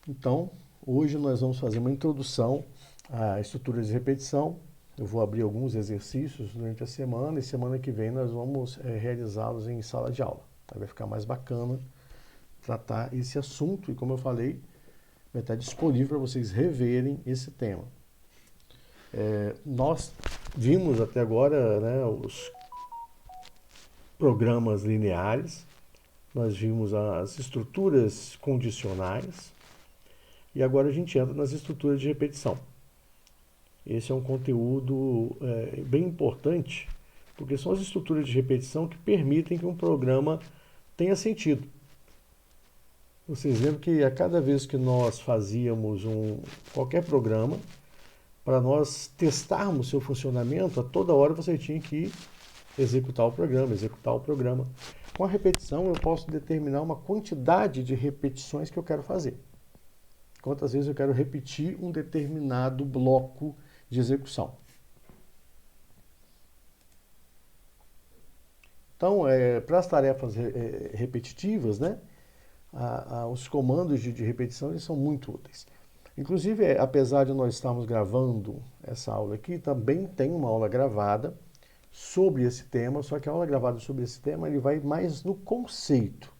Então, hoje nós vamos fazer uma introdução à estrutura de repetição. Eu vou abrir alguns exercícios durante a semana e semana que vem nós vamos realizá-los em sala de aula. Aí vai ficar mais bacana tratar esse assunto e, como eu falei, vai estar disponível para vocês reverem esse tema. Nós vimos até agora, né, os programas lineares, nós vimos as estruturas condicionais e agora a gente entra nas estruturas de repetição. Esse é um conteúdo bem importante, porque são as estruturas de repetição que permitem que um programa tenha sentido. Vocês lembram que a cada vez que nós fazíamos qualquer programa, para nós testarmos seu funcionamento, a toda hora você tinha que executar o programa, executar o programa. Com a repetição, eu posso determinar uma quantidade de repetições que eu quero fazer. Quantas vezes eu quero repetir um determinado bloco de execução. Então, para as tarefas repetitivas, né, os comandos de repetição eles são muito úteis. Inclusive, apesar de nós estarmos gravando essa aula aqui, também tem uma aula gravada sobre esse tema, só que a aula gravada sobre esse tema ele vai mais no conceito.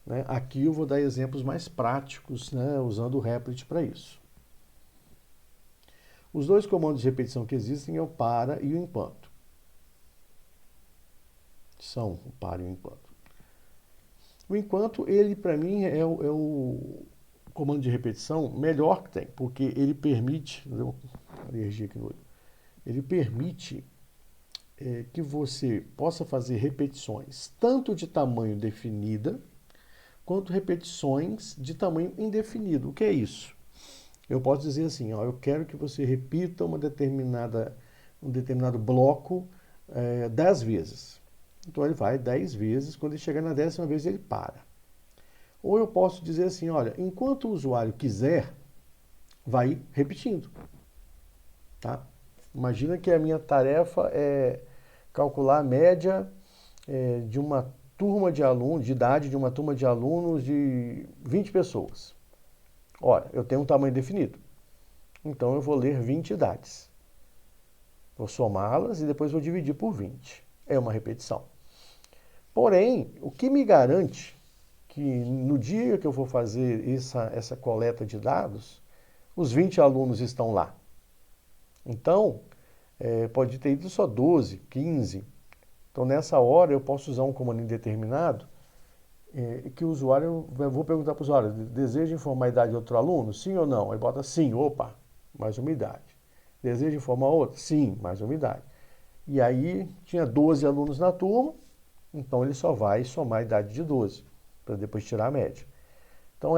Né? Aqui eu vou dar exemplos mais práticos, né, usando o Replit para isso. Os dois comandos de repetição que existem é o para e o enquanto. São o para e o enquanto. O enquanto, ele para mim é o comando de repetição melhor que tem, porque ele permite, deu alergia aqui no olho, ele permite que você possa fazer repetições tanto de tamanho definida, quanto repetições de tamanho indefinido. O que é isso? Eu posso dizer assim, ó, eu quero que você repita um determinado bloco 10 vezes. Então ele vai 10 vezes, quando ele chegar na 10ª vez ele para. Ou eu posso dizer assim, olha, enquanto o usuário quiser, vai repetindo. Tá? Imagina que a minha tarefa é calcular a média de uma turma de alunos, de idade de uma turma de alunos de 20 pessoas. Ora, eu tenho um tamanho definido. Então eu vou ler 20 idades. Vou somá-las e depois vou dividir por 20. É uma repetição. Porém, o que me garante que no dia que eu for fazer essa coleta de dados, os 20 alunos estão lá? Então, pode ter ido só 12, 15. Então, nessa hora, eu posso usar um comando indeterminado que o usuário, eu vou perguntar para o usuário, deseja informar a idade de outro aluno? Sim ou não? Aí bota sim, opa, mais uma idade. Deseja informar outro? Sim, mais uma idade. E aí, tinha 12 alunos na turma, então ele só vai somar a idade de 12, para depois tirar a média. Então,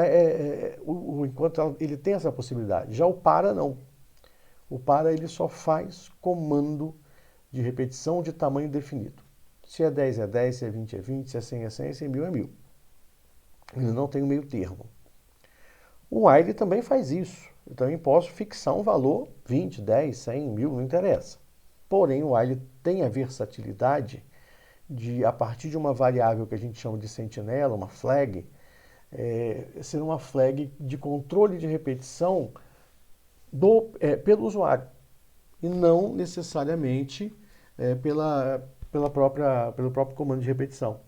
o enquanto ele tem essa possibilidade. Já o para, não. O para, ele só faz comando de repetição de tamanho definido. Se é 10 é 10, se é 20 é 20, se é 100 é 100, se é 1000 é 1000. Ele não tem um meio termo. O while também faz isso. Eu também posso fixar um valor 20, 10, 100, 1000, não interessa. Porém, o while tem a versatilidade de, a partir de uma variável que a gente chama de sentinela, uma flag, ser uma flag de controle de repetição pelo usuário e não necessariamente pelo próprio comando de repetição.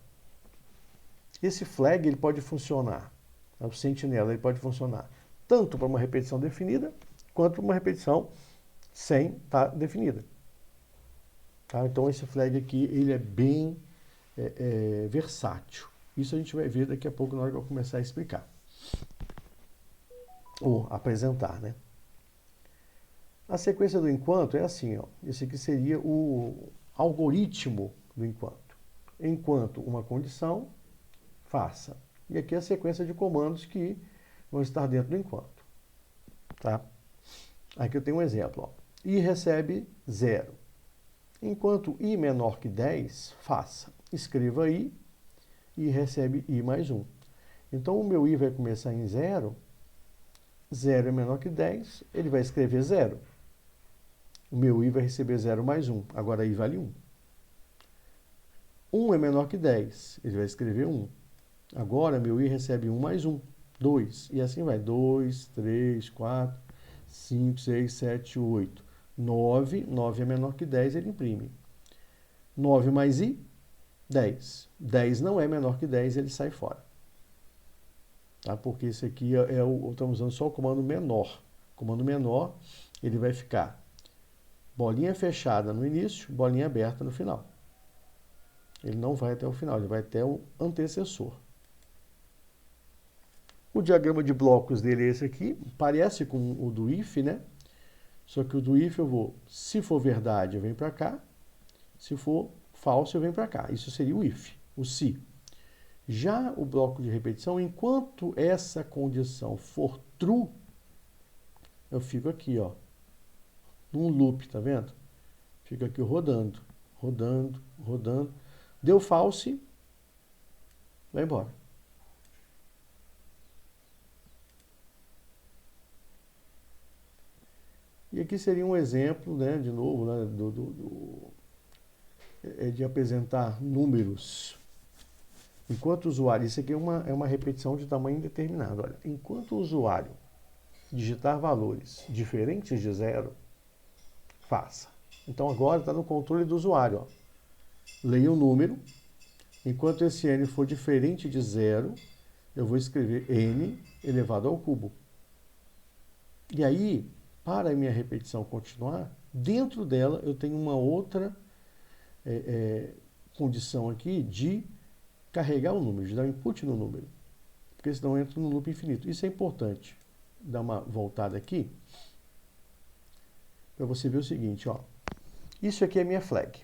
Esse flag ele pode funcionar, o sentinela ele pode funcionar tanto para uma repetição definida quanto para uma repetição sem estar definida. Tá? Então esse flag aqui ele é bem versátil. Isso a gente vai ver daqui a pouco na hora que eu começar a explicar. Ou apresentar, né? A sequência do enquanto é assim, ó. Esse aqui seria o algoritmo do enquanto. Enquanto uma condição, faça. E aqui é a sequência de comandos que vão estar dentro do enquanto. Tá? Aqui eu tenho um exemplo. Ó. I recebe 0. Enquanto i menor que 10, faça. Escreva i e recebe i mais 1. Então o meu i vai começar em 0. 0 é menor que 10, ele vai escrever 0. O meu i vai receber 0 mais 1. Agora i vale 1. 1 é menor que 10, ele vai escrever 1. Agora meu i recebe 1 mais 1. 2. E assim vai. 2, 3, 4, 5, 6, 7, 8, 9. 9 é menor que 10, ele imprime. 9 mais i, 10. 10 não é menor que 10, ele sai fora. Tá? Porque esse aqui estamos usando só o comando menor. O comando menor, ele vai ficar bolinha fechada no início, bolinha aberta no final. Ele não vai até o final, ele vai até o antecessor. O diagrama de blocos dele é esse aqui, parece com o do if, né? Só que o do if eu vou, se for verdade, eu venho para cá, se for falso, eu venho para cá. Isso seria o if, o se. Já o bloco de repetição, enquanto essa condição for true, eu fico aqui, ó, num loop, tá vendo? Fica aqui rodando, rodando, rodando. Deu false, vai embora. E aqui seria um exemplo, né, de novo, né, de apresentar números. Enquanto o usuário, isso aqui é uma repetição de tamanho indeterminado. Olha, enquanto o usuário digitar valores diferentes de 0, faça. Então agora está no controle do usuário. Ó. Leia o número. Enquanto esse n for diferente de 0, eu vou escrever n elevado ao cubo. E aí, para a minha repetição continuar, dentro dela eu tenho uma outra condição aqui de carregar o número, de dar input no número. Porque senão eu entro no loop infinito. Isso é importante. Dar uma voltada aqui para você ver o seguinte, ó. Isso aqui é minha flag.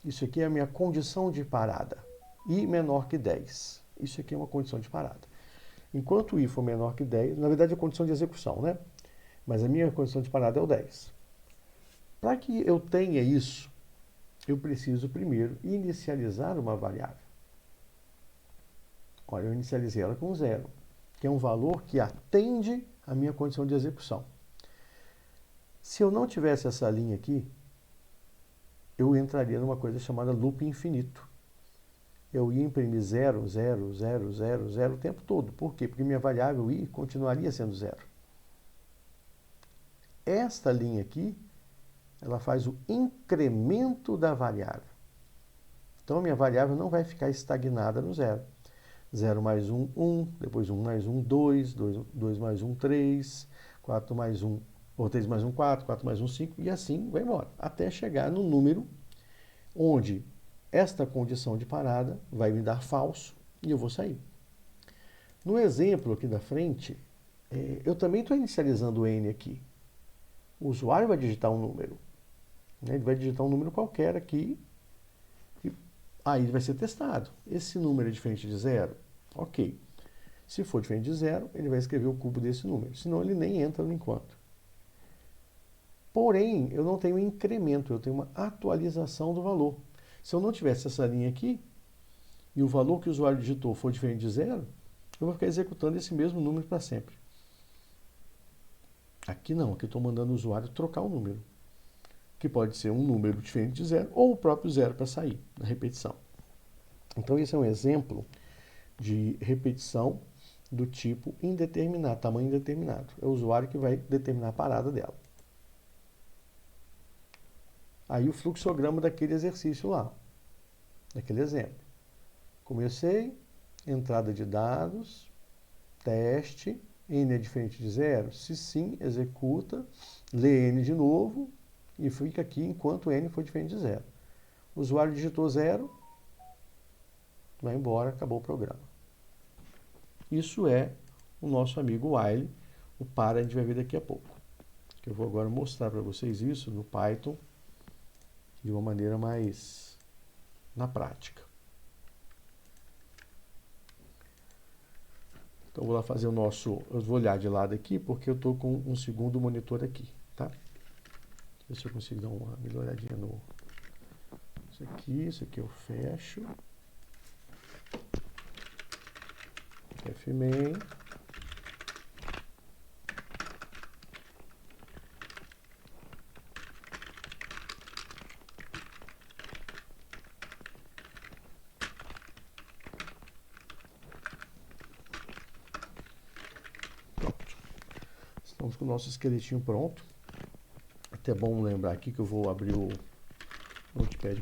Isso aqui é a minha condição de parada. I menor que 10. Isso aqui é uma condição de parada. Enquanto I for menor que 10, na verdade é a condição de execução, né? Mas a minha condição de parada é o 10. Para que eu tenha isso, eu preciso primeiro inicializar uma variável. Olha, eu inicializei ela com 0, que é um valor que atende à minha condição de execução. Se eu não tivesse essa linha aqui, eu entraria numa coisa chamada loop infinito. Eu ia imprimir 0, 0, 0, 0, 0 o tempo todo. Por quê? Porque minha variável i continuaria sendo 0. Esta linha aqui, ela faz o incremento da variável. Então, a minha variável não vai ficar estagnada no 0. 0 mais 1, 1, depois 1 mais 1, 2, 2 mais 1, 3, 4 mais 1, ou 3 mais 1, 4, 4 mais 1, 5, e assim vai embora, até chegar no número onde esta condição de parada vai me dar falso e eu vou sair. No exemplo aqui da frente, eu também estou inicializando o n aqui. O usuário vai digitar um número. Né? Ele vai digitar um número qualquer aqui, e aí ele vai ser testado. Esse número é diferente de 0? Ok. Se for diferente de 0, ele vai escrever o cubo desse número. Senão ele nem entra no enquanto. Porém, eu não tenho incremento, eu tenho uma atualização do valor. Se eu não tivesse essa linha aqui, e o valor que o usuário digitou for diferente de 0, eu vou ficar executando esse mesmo número para sempre. Aqui não, aqui eu estou mandando o usuário trocar o número. Que pode ser um número diferente de 0, ou o próprio 0 para sair, na repetição. Então, esse é um exemplo de repetição do tipo indeterminado, tamanho indeterminado. É o usuário que vai determinar a parada dela. Aí o fluxograma daquele exercício lá, daquele exemplo. Comecei, entrada de dados, teste, n é diferente de 0? Se sim, executa, lê n de novo e fica aqui enquanto n for diferente de 0. O usuário digitou 0, vai embora, acabou o programa. Isso é o nosso amigo while, o para a gente vai ver daqui a pouco. Eu vou agora mostrar para vocês isso no Python de uma maneira mais na prática. Então, eu vou lá fazer eu vou olhar de lado aqui, porque eu estou com um segundo monitor aqui, tá? Ver se eu consigo dar uma melhoradinha no... Isso aqui eu fecho. Fmain. Estamos com o nosso esqueletinho pronto. Até bom lembrar aqui que eu vou abrir o Notepad++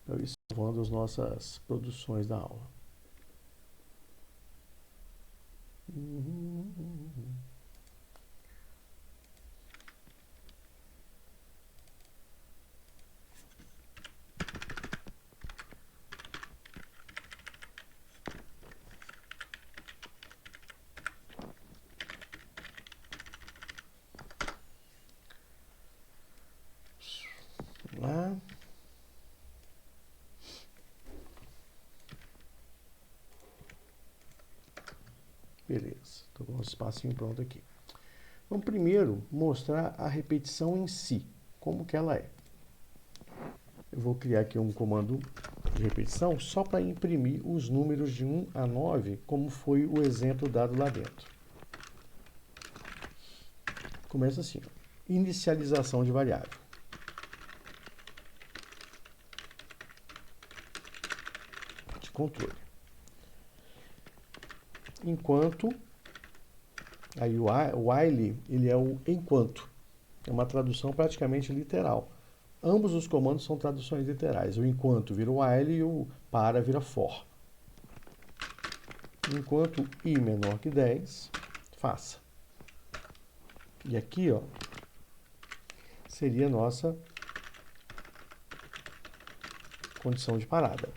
para eu ir salvando as nossas produções da aula. Lá. Beleza, estou com o nosso espacinho pronto aqui. Vamos primeiro mostrar a repetição em si, como que ela é. Eu vou criar aqui um comando de repetição só para imprimir os números de 1 a 9, como foi o exemplo dado lá dentro. Começa assim, ó. Inicialização de variável. De controle. Enquanto, aí o while, ele é o enquanto. É uma tradução praticamente literal. Ambos os comandos são traduções literais. O enquanto vira while e o para vira for. Enquanto i menor que 10, faça. E aqui, ó, seria a nossa condição de parada.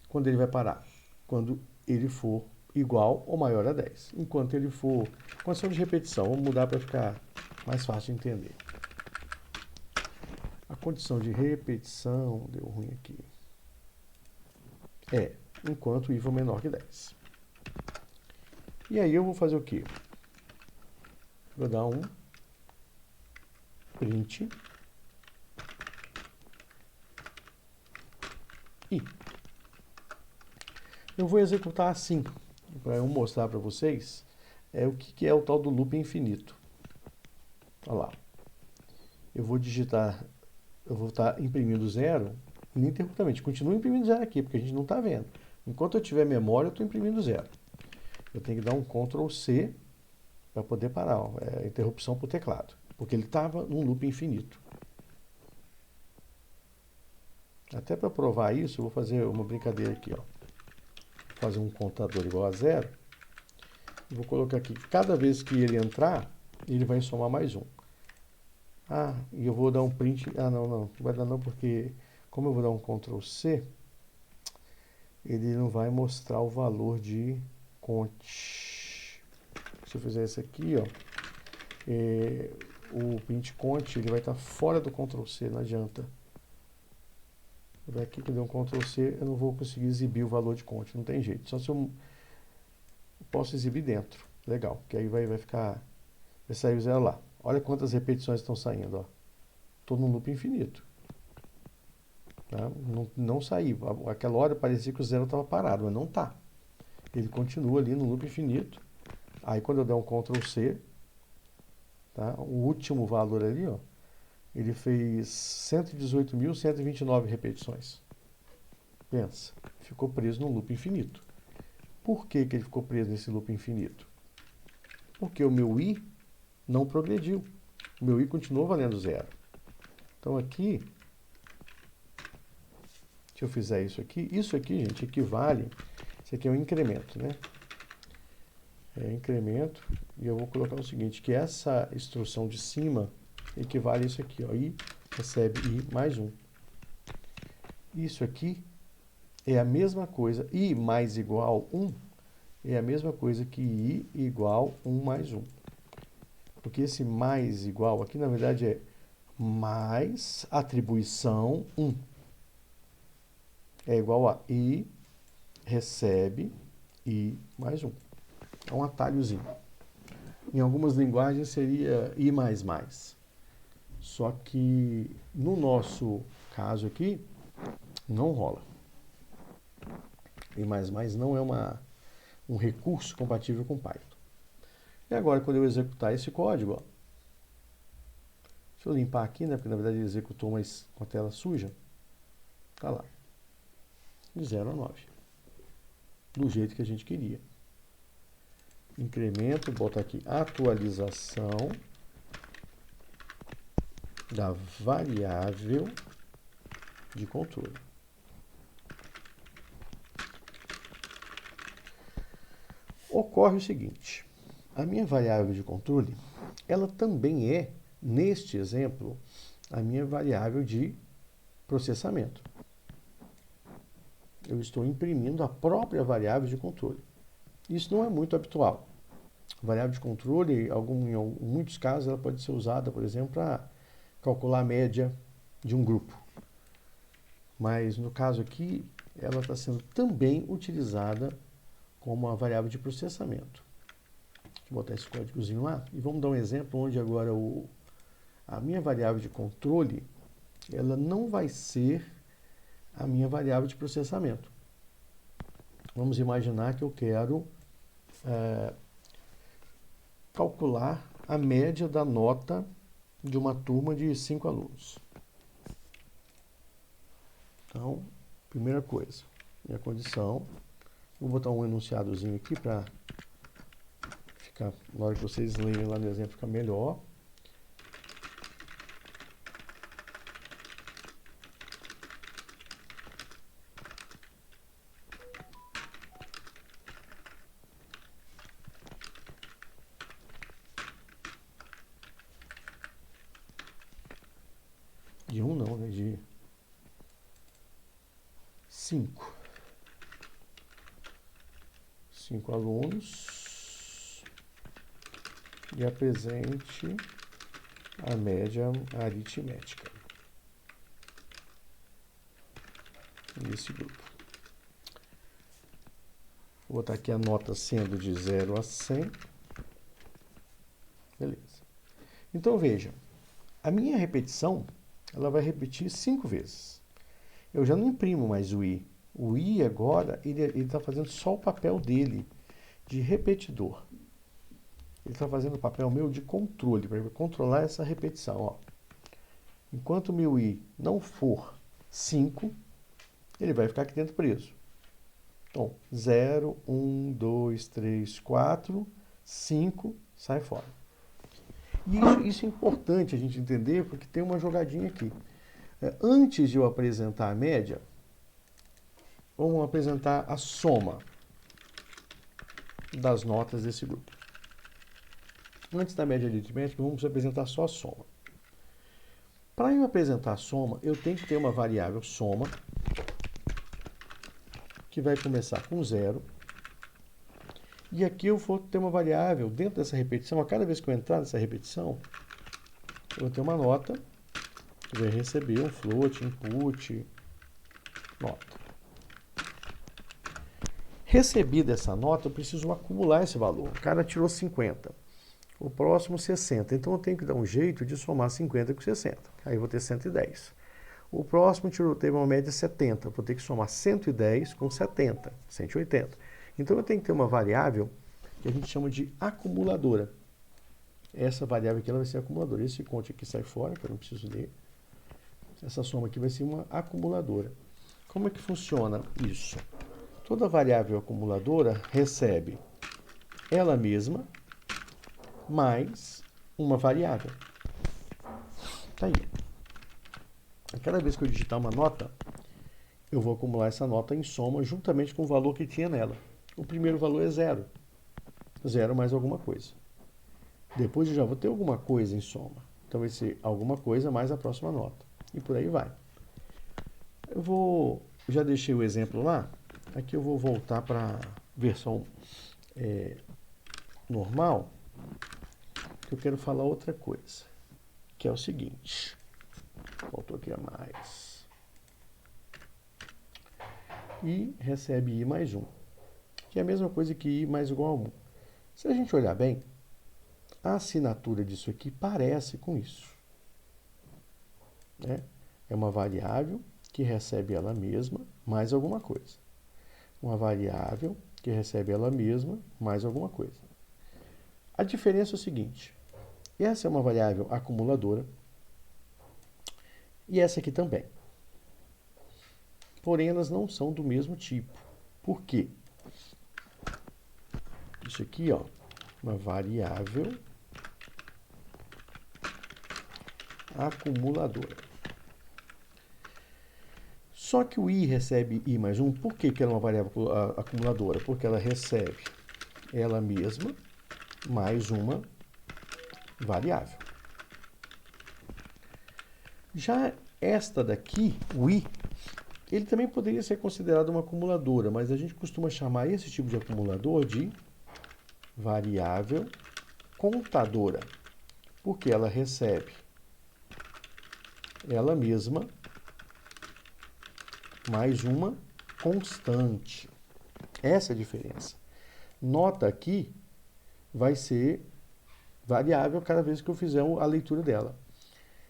Quando ele vai parar? Quando ele for igual ou maior a 10. Enquanto ele for... Condição de repetição, vamos mudar para ficar mais fácil de entender. A condição de repetição, deu ruim aqui, é enquanto i for menor que 10. E aí eu vou fazer o quê? Vou dar um print i. Eu vou executar assim, para eu mostrar para vocês o que é o tal do loop infinito. Olha lá. Eu vou digitar, eu vou estar imprimindo 0 ininterruptamente. Continua imprimindo 0 aqui, porque a gente não está vendo. Enquanto eu tiver memória, eu estou imprimindo 0. Eu tenho que dar um Ctrl C para poder parar. Ó, é a interrupção por teclado, porque ele estava num loop infinito. Até para provar isso, eu vou fazer uma brincadeira aqui. Ó. Vou fazer um contador igual a 0. Vou colocar aqui, cada vez que ele entrar, ele vai somar mais um. Ah, e eu vou dar um print. Ah, não vai dar não, porque como eu vou dar um Ctrl C, ele não vai mostrar o valor de cont. Se eu fizer isso aqui, ó, o print cont ele vai estar fora do Ctrl C, não adianta. Aqui que eu dei um Ctrl C, eu não vou conseguir exibir o valor de cont, não tem jeito. Só se eu posso exibir dentro. Legal, que aí vai ficar, vai sair o 0 lá. Olha quantas repetições estão saindo, ó. Estou num loop infinito. Tá? Não saiu. Aquela hora parecia que o 0 estava parado, mas não está. Ele continua ali no loop infinito. Aí quando eu der um Ctrl C, tá? O último valor ali, ó, ele fez 118.129 repetições. Pensa, ficou preso no loop infinito. Por que ele ficou preso nesse loop infinito? Porque o meu i não progrediu. O meu i continuou valendo 0. Então aqui, se eu fizer isso aqui, gente, equivale, isso aqui é um incremento, né? É incremento, e eu vou colocar o seguinte, que essa instrução de cima equivale a isso aqui, ó, i recebe i mais 1. Isso aqui é a mesma coisa, i mais igual 1 é a mesma coisa que i igual 1 mais 1. Porque esse mais igual aqui, na verdade, é mais atribuição 1. É igual a i recebe i mais 1. É um atalhozinho. Em algumas linguagens seria i mais mais. Só que no nosso caso aqui, não rola. I mais mais não é um recurso compatível com Python. E agora, quando eu executar esse código, ó, deixa eu limpar aqui, né? Porque na verdade ele executou com a tela suja. Tá lá. De 0 a 9. Do jeito que a gente queria. incremento, botar aqui atualização da variável de controle. Ocorre o seguinte, a minha variável de controle, ela também é, neste exemplo, a minha variável de processamento. Eu estou imprimindo a própria variável de controle. Isso não é muito habitual. A variável de controle, em muitos casos, ela pode ser usada, por exemplo, para calcular a média de um grupo. Mas, no caso aqui, ela está sendo também utilizada como uma variável de processamento. Vou botar esse códigozinho lá e vamos dar um exemplo onde agora a minha variável de controle, ela não vai ser a minha variável de processamento. Vamos imaginar que eu quero calcular a média da nota de uma turma de 5 alunos. Então, primeira coisa, minha condição, vou botar um enunciadozinho aqui para ficar, na hora que vocês lerem lá no exemplo, ficar melhor. De 1 não, né? De 5. 5 alunos e apresente a média aritmética nesse grupo. Vou botar aqui a nota sendo de 0 a 100. Beleza. Então, veja, a minha repetição, ela vai repetir 5 vezes. Eu já não imprimo mais o i. O i agora, ele está fazendo só o papel dele, de repetidor. Ele está fazendo o papel meu de controle, para controlar essa repetição. Ó. Enquanto o meu i não for 5, ele vai ficar aqui dentro preso. Então, 0, 1, 2, 3, 4, 5, sai fora. E isso é importante a gente entender, porque tem uma jogadinha aqui. Antes de eu apresentar a média, vamos apresentar a soma das notas desse grupo. Antes da média aritmética, vamos apresentar só a soma. Para eu apresentar a soma, eu tenho que ter uma variável soma, que vai começar com 0. E aqui eu vou ter uma variável dentro dessa repetição. A cada vez que eu entrar nessa repetição, eu vou ter uma nota que vai receber um float, input, nota. Recebida essa nota, eu preciso acumular esse valor. O cara tirou 50. O próximo 60. Então eu tenho que dar um jeito de somar 50 com 60. Aí eu vou ter 110. O próximo teve uma média de 70. Vou ter que somar 110 com 70, 180. Então eu tenho que ter uma variável que a gente chama de acumuladora. Essa variável aqui ela vai ser acumuladora. Esse conte aqui sai fora, que eu não preciso ler. Essa soma aqui vai ser uma acumuladora. Como é que funciona isso? Toda variável acumuladora recebe ela mesma mais uma variável. Tá aí. Cada vez que eu digitar uma nota, eu vou acumular essa nota em soma juntamente com o valor que tinha nela. O primeiro valor é 0. 0 mais alguma coisa. Depois eu já vou ter alguma coisa em soma. Então vai ser alguma coisa mais a próxima nota. E por aí vai. Já deixei o exemplo lá. Aqui eu vou voltar para a versão normal. Que eu quero falar outra coisa. Que é o seguinte. Faltou aqui a mais. I recebe I mais 1. Que é a mesma coisa que I mais igual a 1. Se a gente olhar bem, a assinatura disso aqui parece com isso. Né? É uma variável que recebe ela mesma mais alguma coisa. Uma variável que recebe ela mesma mais alguma coisa. A diferença é o seguinte. Essa é uma variável acumuladora e essa aqui também. Porém, elas não são do mesmo tipo. Por quê? Isso aqui, ó, uma variável acumuladora. Só que o i recebe i mais 1, por que ela é uma variável acumuladora? Porque ela recebe ela mesma mais uma variável. Já esta daqui, o i, ele também poderia ser considerado uma acumuladora, mas a gente costuma chamar esse tipo de acumulador de variável contadora, porque ela recebe ela mesma mais uma constante. Essa é a diferença. Nota aqui vai ser variável cada vez que eu fizer a leitura dela.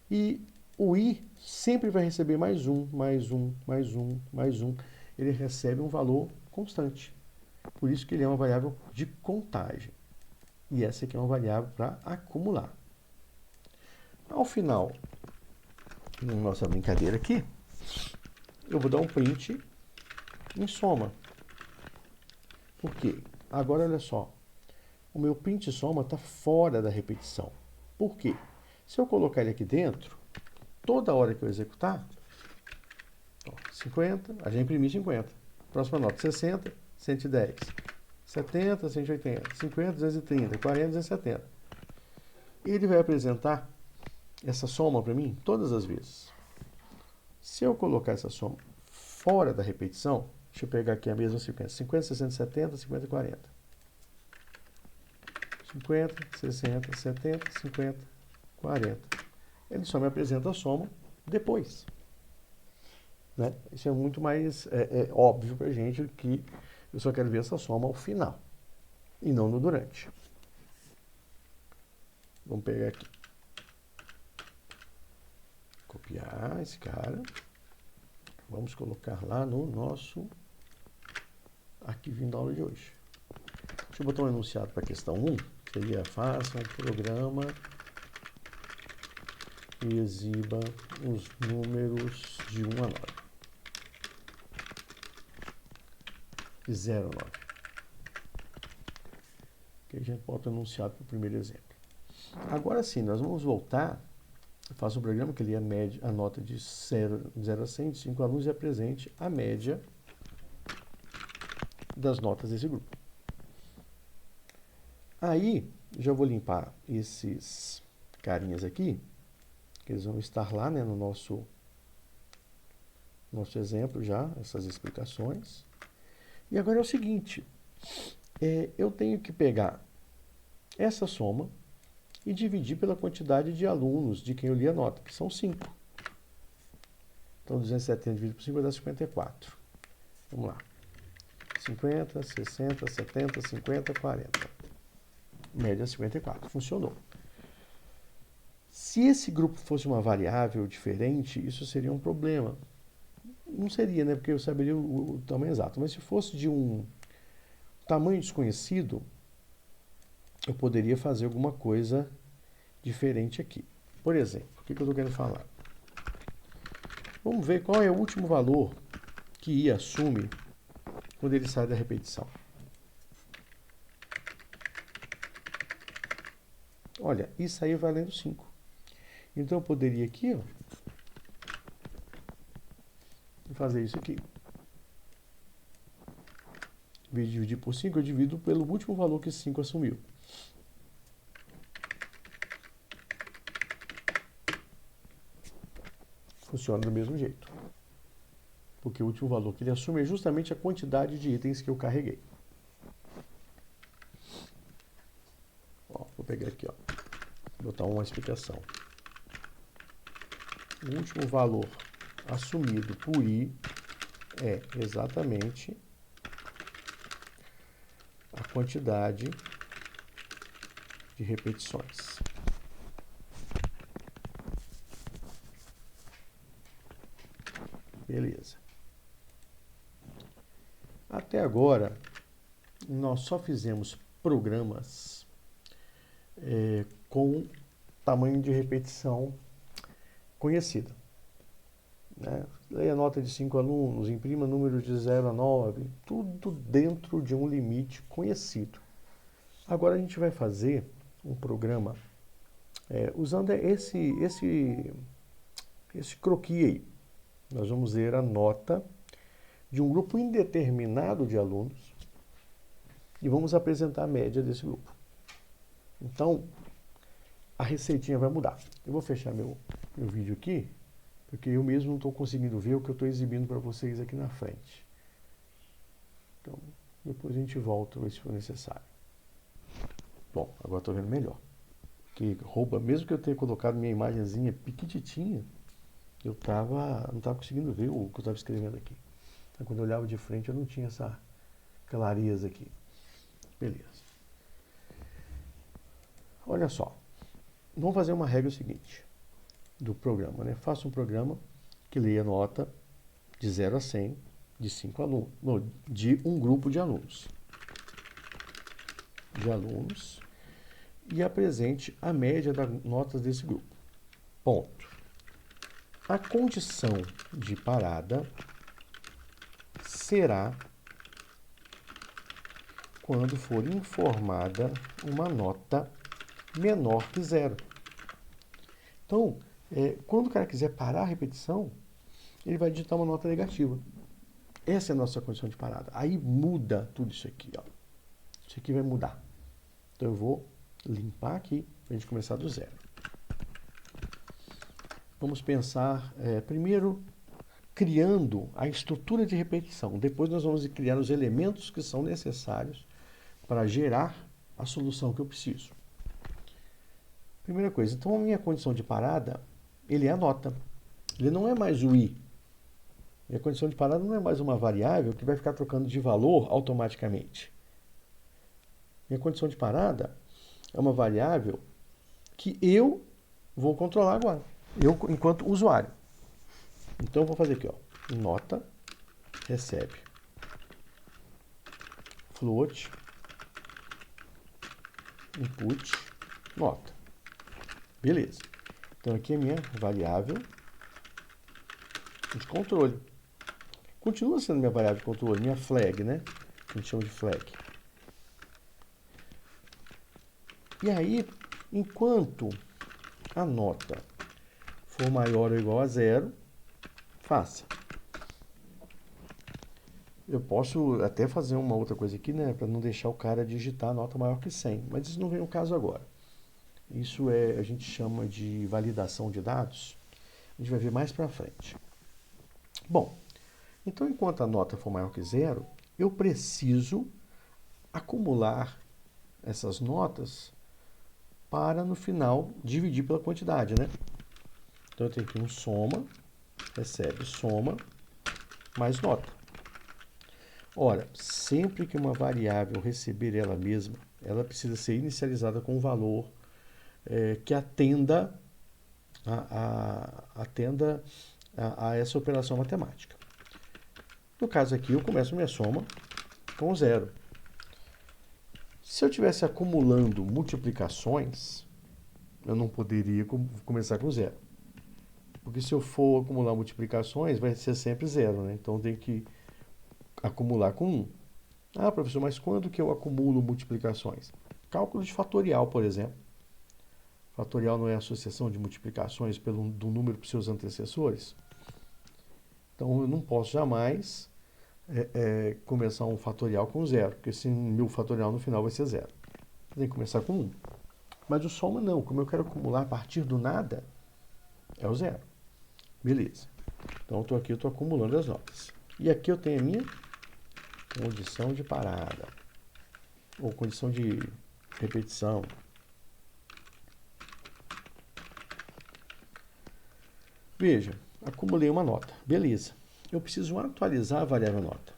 E o i sempre vai receber mais um, mais um, mais um, mais um. Ele recebe um valor constante. Por isso que ele é uma variável de contagem. E essa aqui é uma variável para acumular. Ao final, na nossa brincadeira aqui, eu vou dar um print em soma. Por quê? Agora, olha só. O meu print soma está fora da repetição. Por quê? Se eu colocar ele aqui dentro, toda hora que eu executar, 50, a gente imprimir 50. Próxima nota, 60, 110. 70, 180, 50, 230, 40, 270. Ele vai apresentar essa soma para mim todas as vezes. Se eu colocar essa soma fora da repetição, deixa eu pegar aqui a mesma sequência, 50, 60, 70, 50, 40. 50, 60, 70, 50, 40. Ele só me apresenta a soma depois. Né? Isso é muito mais óbvio para a gente que eu só quero ver essa soma ao final e não no durante. Vamos pegar aqui. Copiar esse cara. Vamos colocar lá no nosso arquivinho da aula de hoje. Deixa eu botar um enunciado para a questão 1. Seria: faça um programa e exiba os números de 1 a 9. De 0 a 9. Aqui a gente bota o enunciado para o primeiro exemplo. Agora sim, nós vamos voltar. Eu faço um programa que lê a nota de 0 a 100 de 5 alunos e apresente a média das notas desse grupo. Aí, já vou limpar esses carinhas aqui, que eles vão estar lá, né, no nosso exemplo já, essas explicações. E agora é o seguinte, eu tenho que pegar essa soma e dividir pela quantidade de alunos de quem eu li a nota, que são 5. Então, 270 dividido por 5 vai dar 54. Vamos lá. 50, 60, 70, 50, 40. Média 54. Funcionou. Se esse grupo fosse uma variável diferente, isso seria um problema. Não seria, né? Porque eu saberia o tamanho exato. Mas se fosse de um tamanho desconhecido, eu poderia fazer alguma coisa diferente aqui. Por exemplo, o que eu estou querendo falar? Vamos ver qual é o último valor que i assume quando ele sai da repetição. Olha, i saiu valendo 5. Então eu poderia aqui, ó, fazer isso aqui. Em vez de dividir por 5, eu divido pelo último valor que esse 5 assumiu. Funciona do mesmo jeito. Porque o último valor que ele assume é justamente a quantidade de itens que eu carreguei. Ó, vou pegar aqui, ó, botar uma explicação. O último valor assumido por i é exatamente a quantidade de repetições. Beleza. Até agora, nós só fizemos programas com tamanho de repetição conhecida. Né? Leia a nota de 5 alunos, imprima números de 0 a 9, tudo dentro de um limite conhecido. Agora a gente vai fazer um programa usando esse croquis aí. Nós vamos ver a nota de um grupo indeterminado de alunos e vamos apresentar a média desse grupo. Então, a receitinha vai mudar. Eu vou fechar meu vídeo aqui, porque eu mesmo não estou conseguindo ver o que eu estou exibindo para vocês aqui na frente. Então, depois a gente volta se for necessário. Bom, agora estou vendo melhor. Que rouba, mesmo que eu tenha colocado minha imagenzinha piquititinha, eu não estava conseguindo ver o que eu estava escrevendo aqui. Então, quando eu olhava de frente, eu não tinha essa clareza aqui. Beleza. Olha só. Vamos fazer uma regra seguinte do programa, né? Faça um programa que leia nota de 0 a 100 de 5 alunos, não, de um grupo de alunos. E apresente a média das notas desse grupo. Ponto. A condição de parada será quando for informada uma nota menor que 0. Então, quando o cara quiser parar a repetição, ele vai digitar uma nota negativa. Essa é a nossa condição de parada. Aí muda tudo isso aqui, ó. Isso aqui vai mudar. Então eu vou limpar aqui para a gente começar do zero. Vamos pensar primeiro criando a estrutura de repetição. Depois nós vamos criar os elementos que são necessários para gerar a solução que eu preciso. Primeira coisa, então a minha condição de parada, ele é a nota. Ele não é mais o i. Minha condição de parada não é mais uma variável que vai ficar trocando de valor automaticamente. Minha condição de parada é uma variável que eu vou controlar agora, eu enquanto usuário. Então eu vou fazer aqui, ó, nota recebe float input nota. Beleza. Então aqui é a minha variável de controle. Continua sendo minha variável de controle, minha flag, né? A gente chama de flag. E aí, enquanto a nota for maior ou igual a 0, faça. Eu posso até fazer uma outra coisa aqui, né? Para não deixar o cara digitar a nota maior que 100. Mas isso não vem ao caso agora. Isso a gente chama de validação de dados. A gente vai ver mais para frente. Bom, então enquanto a nota for maior que 0, eu preciso acumular essas notas para no final dividir pela quantidade, né? Então eu tenho aqui um soma, recebe soma, mais nota. Ora, sempre que uma variável receber ela mesma, ela precisa ser inicializada com um valor que atenda a essa operação matemática. No caso aqui, eu começo minha soma com 0. Se eu estivesse acumulando multiplicações, eu não poderia começar com 0. Porque se eu for acumular multiplicações, vai ser sempre 0, né? Então eu tenho que acumular com 1. Ah, professor, mas quando que eu acumulo multiplicações? Cálculo de fatorial, por exemplo. Fatorial não é a associação de multiplicações do número para seus antecessores? Então eu não posso jamais começar um fatorial com 0, porque se meu fatorial no final vai ser 0. Tem que começar com 1. Mas o soma não, como eu quero acumular a partir do nada, é o 0. Beleza. Então eu estou acumulando as notas. E aqui eu tenho a minha condição de parada, ou condição de repetição. Veja, acumulei uma nota. Beleza. Eu preciso atualizar a variável nota.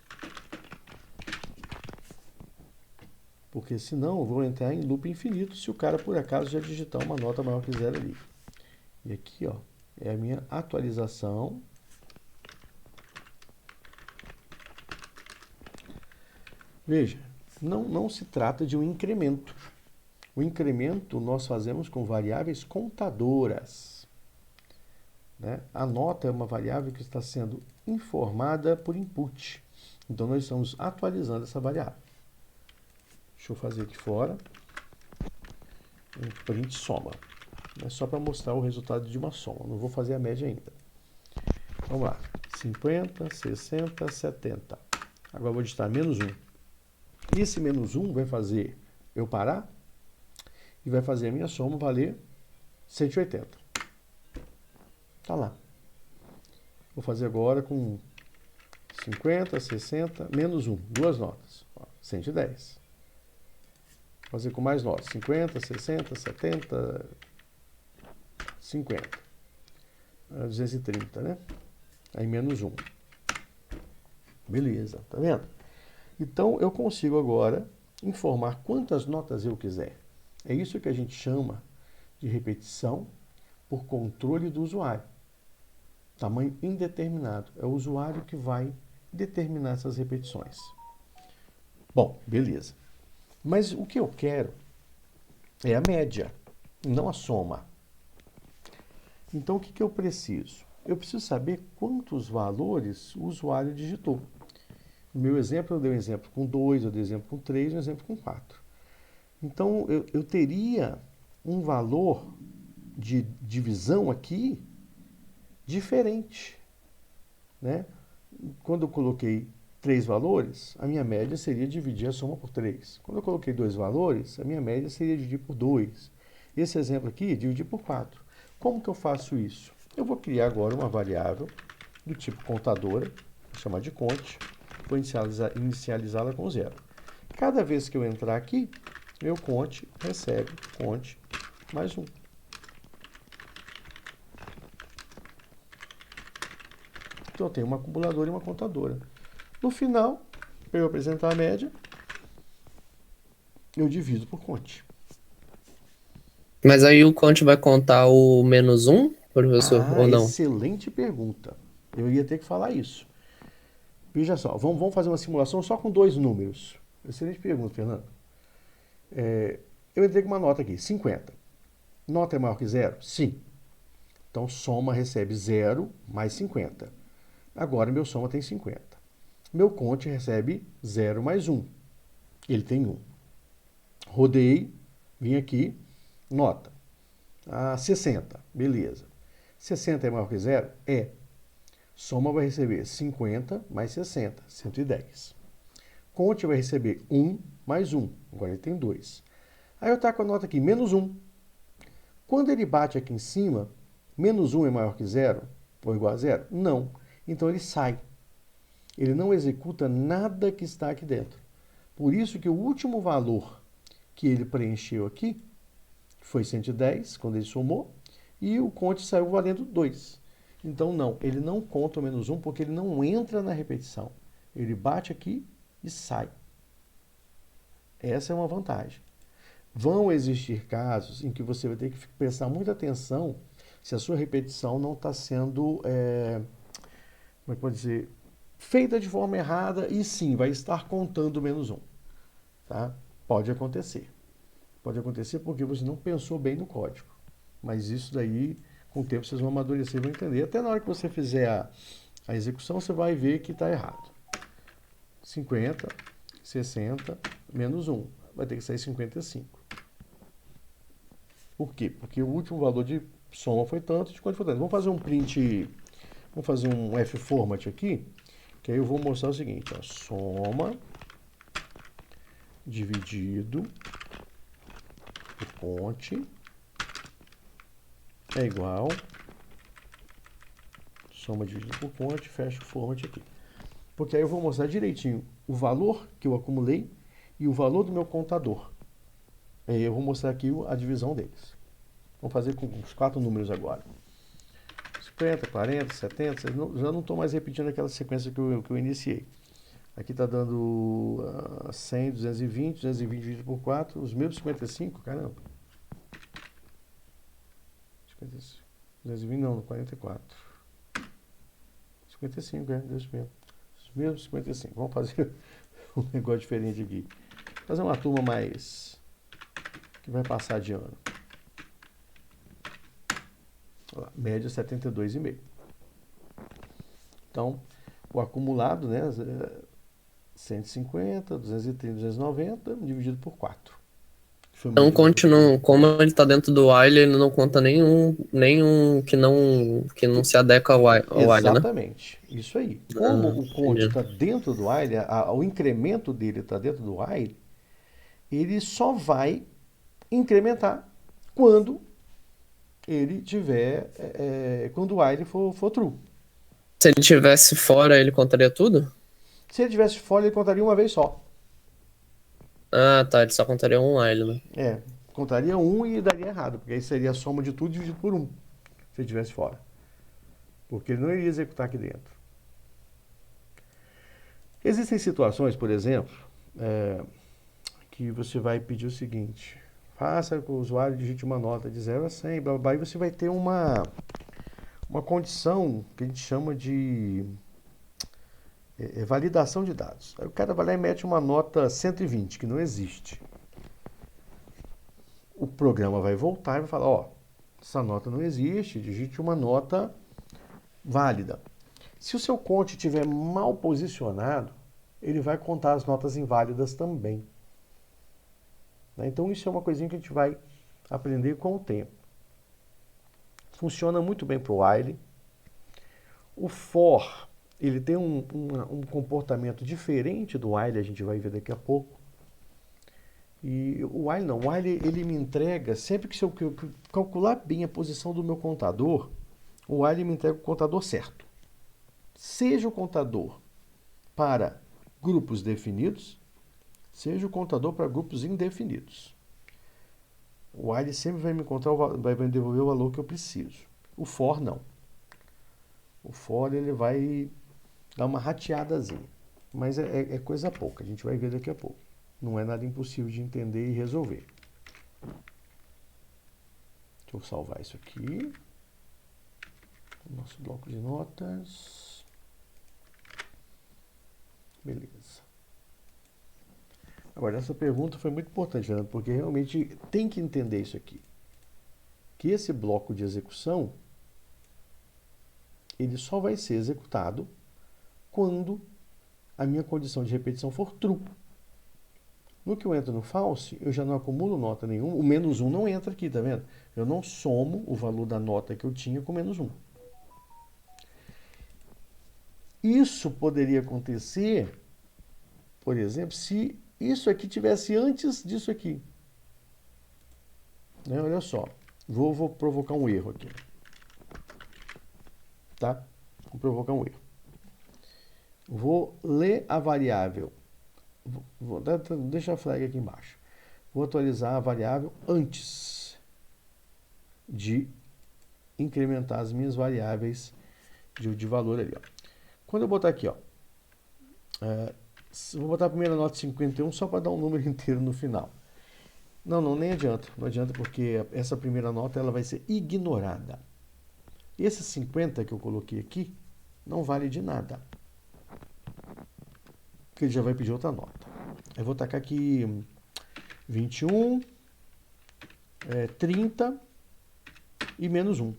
Porque senão eu vou entrar em loop infinito se o cara por acaso já digitar uma nota maior que 0 ali. E aqui, ó, é a minha atualização. Veja, não se trata de um incremento. O incremento nós fazemos com variáveis contadoras. Né? A nota é uma variável que está sendo informada por input. Então, nós estamos atualizando essa variável. Deixa eu fazer aqui fora. um print soma. É só para mostrar o resultado de uma soma. Não vou fazer a média ainda. Vamos lá. 50, 60, 70. Agora eu vou digitar menos 1. Esse menos 1 vai fazer eu parar e vai fazer a minha soma valer 180. Tá lá. Vou fazer agora com 50, 60, menos 1. Duas notas. 110. Vou fazer com mais notas. 50, 60, 70, 50. 230, né? Aí menos 1. Beleza, tá vendo? Então eu consigo agora informar quantas notas eu quiser. É isso que a gente chama de repetição por controle do usuário. Tamanho indeterminado. É o usuário que vai determinar essas repetições. Bom, beleza. Mas o que eu quero é a média, não a soma. Então o que eu preciso? Eu preciso saber quantos valores o usuário digitou. No meu exemplo, eu dei um exemplo com 2, eu dei um exemplo com 3, um exemplo com 4. Então, eu teria um valor de divisão aqui diferente, né? Quando eu coloquei 3 valores, a minha média seria dividir a soma por 3. Quando eu coloquei 2 valores, a minha média seria dividir por 2. Esse exemplo aqui, dividir por 4. Como que eu faço isso? Eu vou criar agora uma variável do tipo contadora, vou chamar de conte, vou inicializá-la com 0. Cada vez que eu entrar aqui, meu conte recebe conte mais 1. Então eu tenho uma acumuladora e uma contadora. No final, para eu apresentar a média, eu divido por conte. Mas aí o Conte vai contar o menos um, professor, Ah, ou não? excelente pergunta. Eu ia ter que falar isso. Veja só, vamos fazer uma simulação só com 2 números. Excelente pergunta, Fernando. Eu entrei com uma nota aqui, 50. Nota é maior que 0? Sim. Então, soma recebe 0 mais 50. Agora, meu soma tem 50. Meu conte recebe 0 mais 1. Ele tem 1. Rodei, vim aqui, nota. 60, beleza. 60 é maior que 0? É. Soma vai receber 50 mais 60, 110. Conte vai receber 1 mais 1, agora ele tem 2. Aí eu estou com a nota aqui, menos 1. Quando ele bate aqui em cima, menos 1 é maior que 0 ou igual a 0? Não. Então ele sai. Ele não executa nada que está aqui dentro. Por isso que o último valor que ele preencheu aqui foi 110, quando ele somou, e o conte saiu valendo 2. Então não, ele não conta o menos 1 porque ele não entra na repetição. Ele bate aqui e sai. Essa é uma vantagem. Vão existir casos em que você vai ter que prestar muita atenção se a sua repetição não está sendo, como é que pode dizer, feita de forma errada e sim, vai estar contando menos 1. Tá? Pode acontecer. Pode acontecer porque você não pensou bem no código. Mas isso daí, com o tempo, vocês vão amadurecer e vão entender. Até na hora que você fizer a execução, você vai ver que está errado. 50, 60, menos 1. Vai ter que sair 55. Por quê? Porque o último valor de soma foi tanto, de quanto foi tanto. Vamos fazer um print, vamos fazer um F-format aqui, que aí eu vou mostrar o seguinte, ó, soma dividido por conte é igual, soma dividido por conte, fecha o format aqui. Porque aí eu vou mostrar direitinho o valor que eu acumulei e o valor do meu contador. Aí eu vou mostrar aqui a divisão deles. Vamos fazer com os 4 números agora. 50, 40, 70, já não estou mais repetindo aquela sequência que eu iniciei. Aqui está dando 100, 220, 220 dividido por 4, os meus 55, caramba. 55, 220 não, 44. 55, Deus mesmo. Os meus 55. Vamos fazer um negócio diferente aqui. Fazer uma turma mais que vai passar de ano. Olha lá, média 72,5. Então, o acumulado, né, 150, 230, 290, dividido por 4. Foi Então, muito bem feito. continua, como ele tá dentro do while, ele não conta nenhum que não se adequa ao while, né? Exatamente, isso aí. Como Ah, o Conte entendi. está dentro do while, o incremento dele está dentro do while, ele só vai incrementar quando ele tiver, quando o while for true. Se ele tivesse fora, ele contaria tudo? Se ele tivesse fora, ele contaria uma vez só. Ah, tá, ele só contaria um while, né? É, contaria um e daria errado, porque aí seria a soma de tudo dividido por um, se ele tivesse fora. Porque ele não iria executar aqui dentro. Existem situações, por exemplo, é, que você vai pedir o seguinte: faça que o usuário digite uma nota de 0 a 100, blá, blá, blá, e você vai ter uma condição que a gente chama de validação de dados. Aí o cara vai lá e mete uma nota 120, que não existe. O programa vai voltar e vai falar: ó, essa nota não existe, digite uma nota válida. Se o seu conte estiver mal posicionado, ele vai contar as notas inválidas também. Então isso é uma coisinha que a gente vai aprender com o tempo. Funciona muito bem para o while. O for, ele tem um comportamento diferente do while, a gente vai ver daqui a pouco. E o while não, o while ele me entrega, sempre que eu calcular bem a posição do meu contador, o while me entrega o contador certo. Seja o contador para grupos definidos, seja o contador para grupos indefinidos. O while sempre vai me encontrar, vai me devolver o valor que eu preciso. O for não. O for ele vai dar uma rateadazinha, mas é coisa pouca, a gente vai ver daqui a pouco. Não é nada impossível de entender e resolver. Deixa eu salvar isso aqui. Nosso bloco de notas. Beleza. Agora, essa pergunta foi muito importante, Fernando, porque realmente tem que entender isso aqui. Que esse bloco de execução, ele só vai ser executado quando a minha condição de repetição for true. No que eu entro no false, eu já não acumulo nota nenhuma. O menos 1 não entra aqui, tá vendo? Eu não somo o valor da nota que eu tinha com menos 1. Isso poderia acontecer, por exemplo, se isso aqui tivesse antes disso aqui. Né? Olha só, vou provocar um erro aqui. Tá? Vou provocar um erro. Vou ler a variável. Deixa a flag aqui embaixo. Vou atualizar a variável antes de incrementar as minhas variáveis de valor ali. Ó. Quando eu botar aqui, ó, vou botar a primeira nota 51 só para dar um número inteiro no final. Não, nem adianta. Não adianta porque essa primeira nota ela vai ser ignorada. Esse 50 que eu coloquei aqui não vale de nada. Porque ele já vai pedir outra nota. Eu vou tacar aqui 21, 30 e menos 1.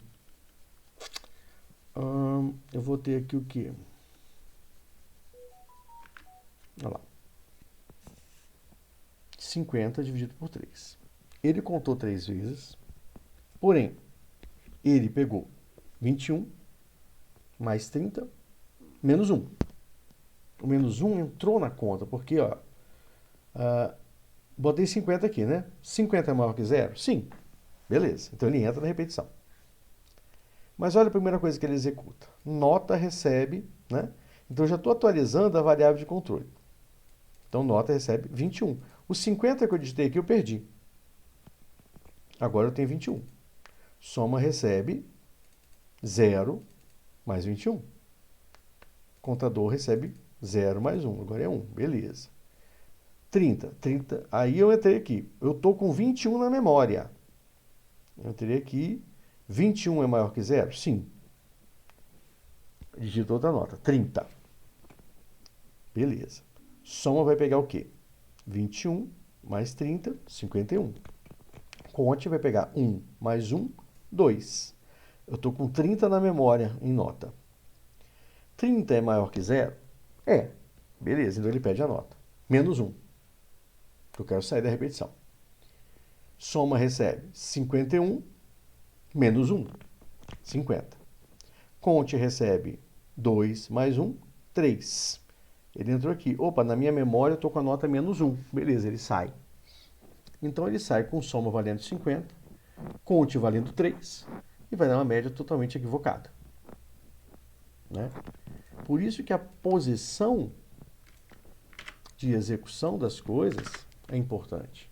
Eu vou ter aqui o quê? Olha lá. 50 dividido por 3. Ele contou 3 vezes, porém, ele pegou 21 mais 30 menos 1. O menos 1 entrou na conta, porque, ó, botei 50 aqui, né? 50 é maior que 0? Sim. Beleza. Então ele entra na repetição. Mas olha a primeira coisa que ele executa. Nota recebe, né? Então eu já estou atualizando a variável de controle. Então nota recebe 21. Os 50 que eu digitei aqui eu perdi. Agora eu tenho 21. Soma recebe 0 mais 21. Contador recebe 0 mais 1. Agora é 1. Beleza. 30. Aí eu entrei aqui. Eu estou com 21 na memória. Eu entrei aqui. 21 é maior que 0? Sim. Digitou outra nota. 30. Beleza. Soma vai pegar o quê? 21 mais 30, 51. Conte vai pegar 1 mais 1, 2. Eu estou com 30 na memória em nota. 30 é maior que 0? É. Beleza, então ele pede a nota. Menos 1. Eu quero sair da repetição. Soma recebe 51 menos 1, 50. Conte recebe 2 mais 1, 3. Ele entrou aqui. Opa, na minha memória eu estou com a nota menos 1. Beleza, ele sai. Então ele sai com soma valendo 50, conte valendo 3 e vai dar uma média totalmente equivocada. Né? Por isso que a posição de execução das coisas é importante.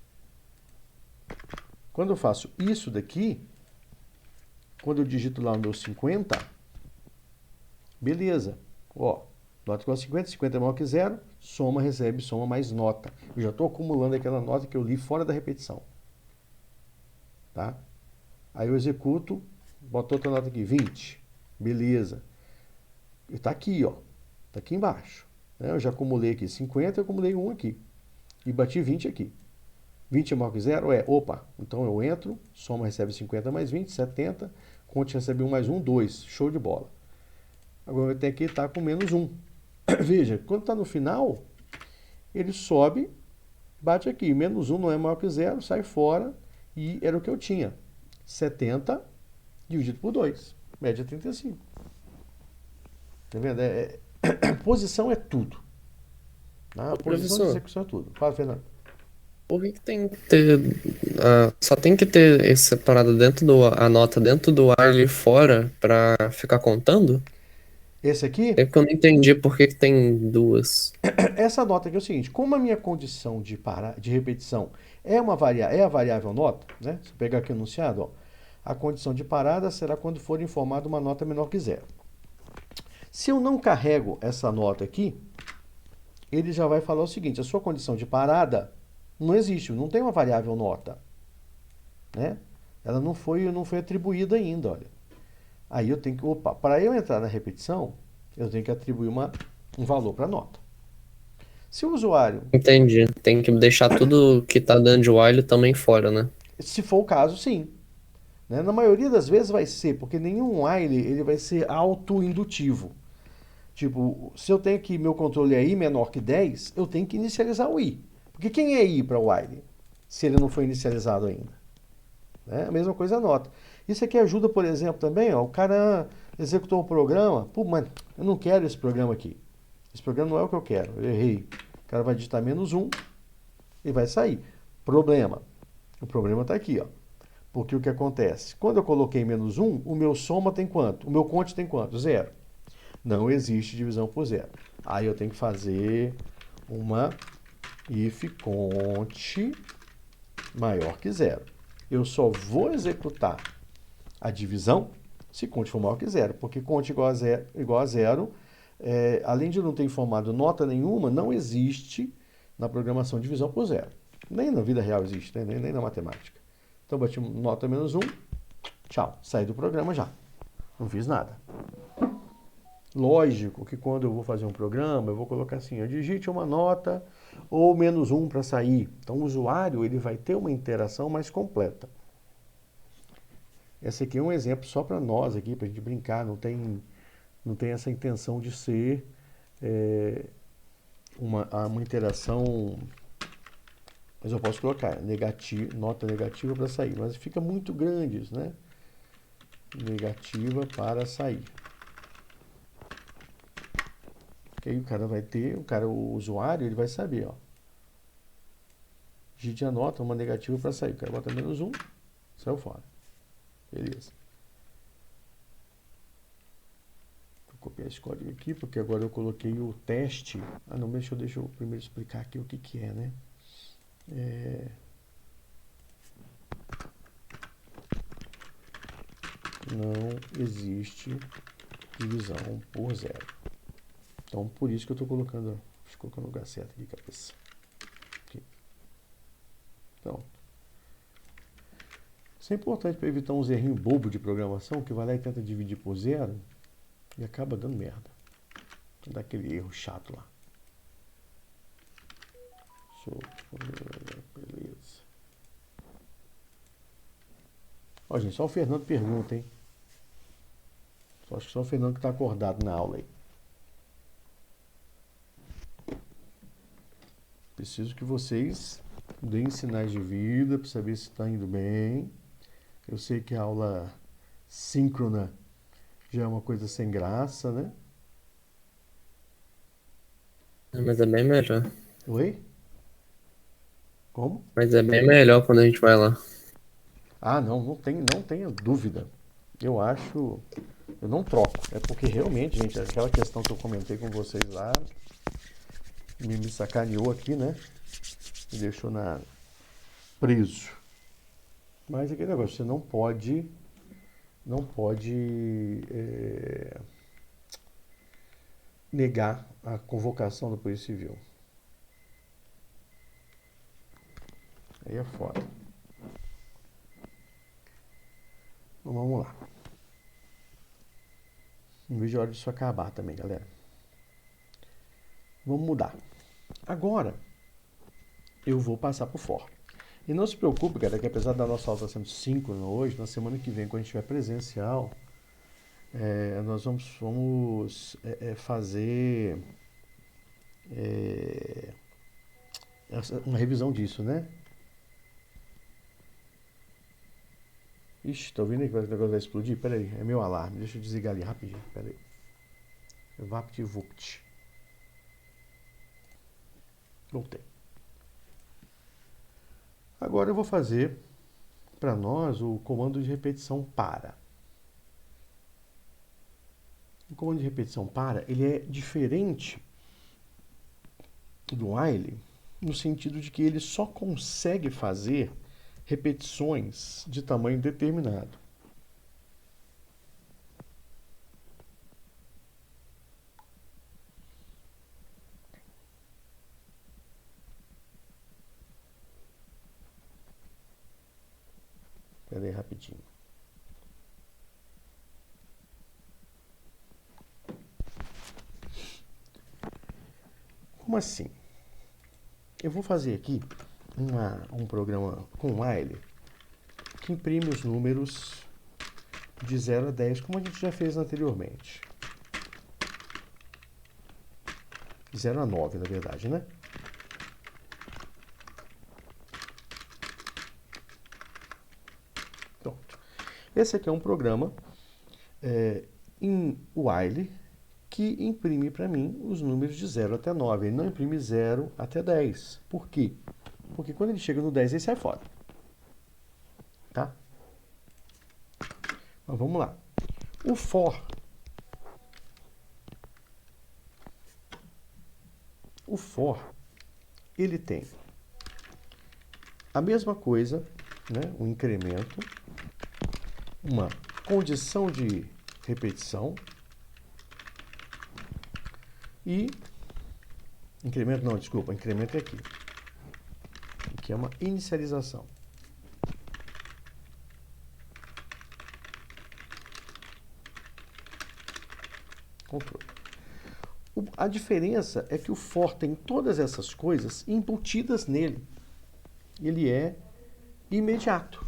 Quando eu faço isso daqui, quando eu digito lá o meu 50, beleza. Ó, nota igual a 50, 50 é maior que zero, soma, recebe, soma mais nota. Eu já estou acumulando aquela nota que eu li fora da repetição. Tá? Aí eu executo, boto outra nota aqui, 20. Beleza. E está aqui, ó. Está aqui embaixo. Né? Eu já acumulei aqui 50, eu acumulei 1 aqui. E bati 20 aqui. 20 é maior que zero? É. Opa, então eu entro, soma, recebe 50 mais 20, 70. Conte, recebe 1 mais 1, 2. Show de bola. Agora eu tenho que estar com menos 1. Veja, quando está no final, ele sobe, bate aqui. Menos 1 não é maior que zero, sai fora. E era o que eu tinha. 70 dividido por 2. Média 35. Tá vendo? Posição é tudo. Tá? Ô, Posição de professor, execução é tudo. Fala, Fernando. por que tem que ter. Só tem que ter essa parada dentro a nota dentro do while fora pra ficar contando? Esse aqui, É que eu não entendi por que que tem duas. essa nota aqui é o seguinte, como a minha condição de repetição é a variável nota, né? Se eu pegar aqui o enunciado, ó, a condição de parada será quando for informada uma nota menor que zero. Se eu não carrego essa nota aqui, ele já vai falar o seguinte, a sua condição de parada não existe, não tem uma variável nota, né? Ela não foi atribuída ainda, olha. Aí eu tenho que, opa, para eu entrar na repetição, eu tenho que atribuir um valor para a nota. Se o usuário, Entendi. Tem que deixar tudo que tá dentro de while também fora, né? se for o caso, sim. Né? Na maioria das vezes vai ser, porque nenhum while ele vai ser autoindutivo. Tipo, se eu tenho que meu controle é i menor que 10, eu tenho que inicializar o i. Porque quem é i para o while, se ele não foi inicializado ainda? Né? A mesma coisa a nota. Isso aqui ajuda, por exemplo, também, ó, o cara executou o programa, pô, mas eu não quero esse programa aqui. Esse programa não é o que eu quero, eu errei. O cara vai digitar menos 1 e vai sair. Problema. O problema está aqui, ó. Porque o que acontece? Quando eu coloquei menos 1, o meu soma tem quanto? O meu conte tem quanto? Zero. Não existe divisão por zero. Aí eu tenho que fazer uma if conte maior que zero. Eu só vou executar a divisão se conte for maior que zero, porque conte igual a zero, além de não ter informado nota nenhuma, não existe na programação divisão por zero. Nem na vida real existe, né? nem na matemática. Então bati nota menos 1, tchau, saí do programa já. Não fiz nada. Lógico que quando eu vou fazer um programa, eu vou colocar assim, eu digite uma nota ou menos 1 para sair. Então o usuário ele vai ter uma interação mais completa. Esse aqui é um exemplo só para nós aqui, para a gente brincar, não tem essa intenção de ser uma interação, mas eu posso colocar nota negativa para sair, mas fica muito grande isso, né? Negativa para sair. Que aí o cara vai ter, o usuário, ele vai saber, ó. Digite a nota, uma negativa para sair. O cara bota menos 1, saiu fora. Beleza. Vou copiar esse código aqui, porque agora eu coloquei o teste. Ah, não, deixa eu primeiro explicar aqui o que é, né? Não existe divisão por zero. Então, por isso que eu estou colocando, deixa eu colocar no lugar certo aqui, cabeça. Aqui. Pronto. Isso é importante para evitar uns errinhos bobos de programação, que vai lá e tenta dividir por zero e acaba dando merda. Dá aquele erro chato lá. Beleza. Ó, gente, só o Fernando pergunta, hein? Acho que só o Fernando que está acordado na aula aí. Preciso que vocês Deem sinais de vida para saber se está indo bem. Eu sei que a aula síncrona já é uma coisa sem graça, né? Mas é bem melhor. Oi? Como? Mas é bem melhor quando a gente vai lá. Ah, não, não tenha dúvida. Eu acho, eu não troco. É porque realmente, gente, aquela questão que eu comentei com vocês lá me sacaneou aqui, né? Me deixou preso. Mas aquele negócio, você não pode negar a convocação da Polícia Civil. Aí é foda. Então, vamos lá. Não vejo a hora disso acabar também, galera. Vamos mudar. Agora, eu vou passar pro for. E não se preocupe, galera, que apesar da nossa aula estar sendo síncrona hoje, na semana que vem, quando a gente tiver presencial, nós vamos fazer é, uma revisão disso, né? Ixi, tá ouvindo aí que o negócio vai explodir? Pera aí, é meu alarme. Deixa eu desligar ali rapidinho, pera aí. VaptVupt. Voltei. Agora eu vou fazer para nós o comando de repetição para. O comando de repetição para, ele é diferente do while no sentido de que ele só consegue fazer repetições de tamanho determinado. Espera aí rapidinho. Como assim? Eu vou fazer aqui um programa com while que imprime os números de 0 a 10, como a gente já fez anteriormente. 0 a 9, na verdade, né? Pronto. Esse aqui é um programa em while que imprime para mim os números de 0 até 9. Ele não imprime 0 até 10. Por quê? Porque quando ele chega no 10, ele sai fora. Tá? Mas vamos lá. O for, ele tem a mesma coisa, né? Um incremento, uma condição de repetição e incremento não, desculpa, incremento é aqui. Aqui é uma inicialização. Controle. A diferença é que o for tem todas essas coisas embutidas nele. Ele é imediato.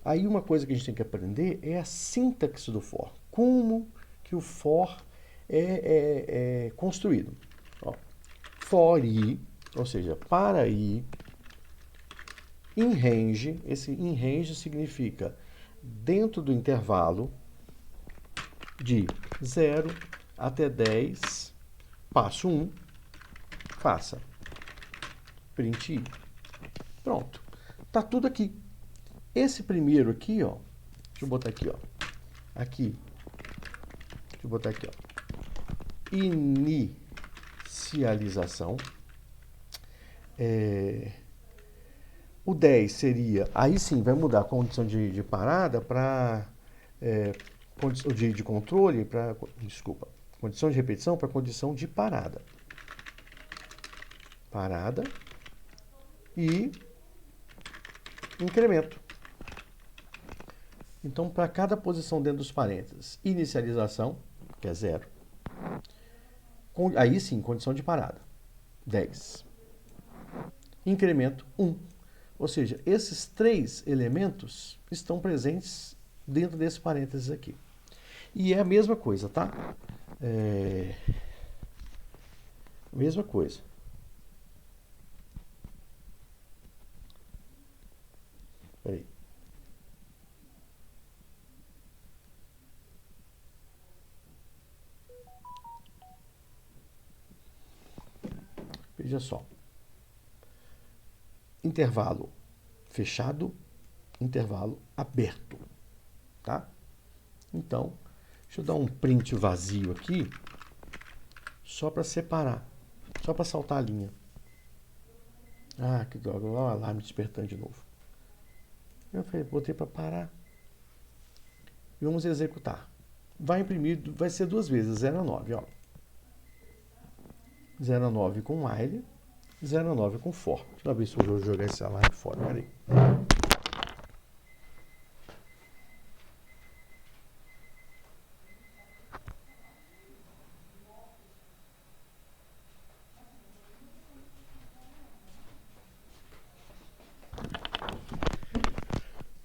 Aí uma coisa que a gente tem que aprender é a sintaxe do for. Como que o for é construído. Ó, for i, ou seja, para i, in range. Esse in range significa dentro do intervalo de 0 até 10, passo 1, faça print i. Pronto. Tá tudo aqui. Esse primeiro aqui, ó, deixa eu botar aqui, ó. Aqui. Deixa eu botar aqui, ó. Inicialização. O 10 seria, aí sim, vai mudar a condição de parada para condição de controle, para, desculpa, condição de repetição para condição de parada. Parada e incremento. Então, para cada posição dentro dos parênteses, inicialização, que é 0, aí sim, condição de parada, 10. Incremento, 1. Ou seja, esses três elementos estão presentes dentro desse parênteses aqui. E é a mesma coisa, tá? Mesma coisa. Peraí. Veja só. Intervalo fechado, intervalo aberto, tá? Então, deixa eu dar um print vazio aqui, só para separar, só para saltar a linha. Ah, que droga, olha o alarme despertando de novo. Eu falei, botei para parar. E vamos executar. Vai imprimir, vai ser duas vezes, 0 a 9, ó. 0 a 9 com while, 0 a 9 com for. Deixa eu ver se eu vou jogar esse alarme fora, peraí.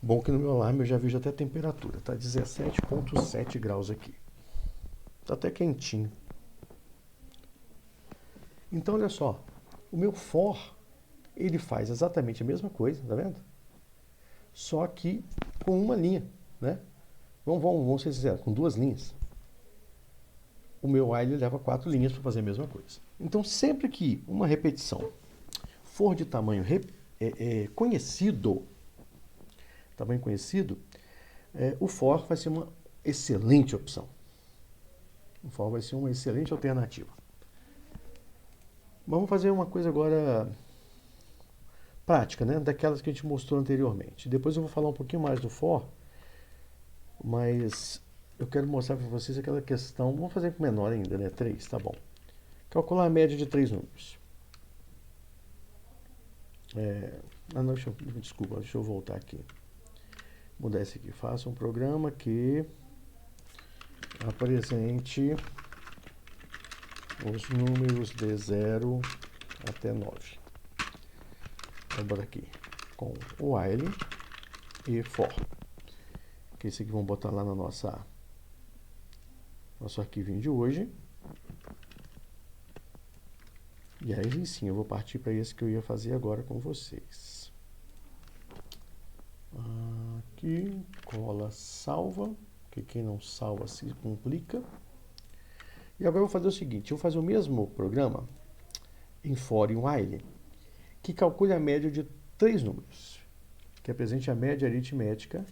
Bom que no meu alarme eu já vejo até a temperatura, tá 17,7 graus aqui. Tá até quentinho. Então, olha só, o meu for, ele faz exatamente a mesma coisa, tá vendo? Só que com uma linha, né? Vamos ser sinceros, com duas linhas. O meu while leva 4 linhas para fazer a mesma coisa. Então, sempre que uma repetição for de tamanho conhecido, o for vai ser uma excelente opção. O for vai ser uma excelente alternativa. Vamos fazer uma coisa agora prática, né? Daquelas que a gente mostrou anteriormente. Depois eu vou falar um pouquinho mais do for, mas eu quero mostrar para vocês aquela questão. Vamos fazer com menor ainda, né? 3, tá bom. Calcular a média de 3 números. Não, desculpa, deixa eu voltar aqui. Mudar esse aqui. Faça um programa que apresente os números de 0 até 9. Vou botar aqui com while e for. Que esse aqui vamos botar lá no nosso arquivinho de hoje. E aí sim, eu vou partir para esse que eu ia fazer agora com vocês. Aqui, cola, salva, porque quem não salva se complica. E agora eu vou fazer o seguinte, eu vou fazer o mesmo programa em for e while, que calcule a média de 3 números, que apresente a média aritmética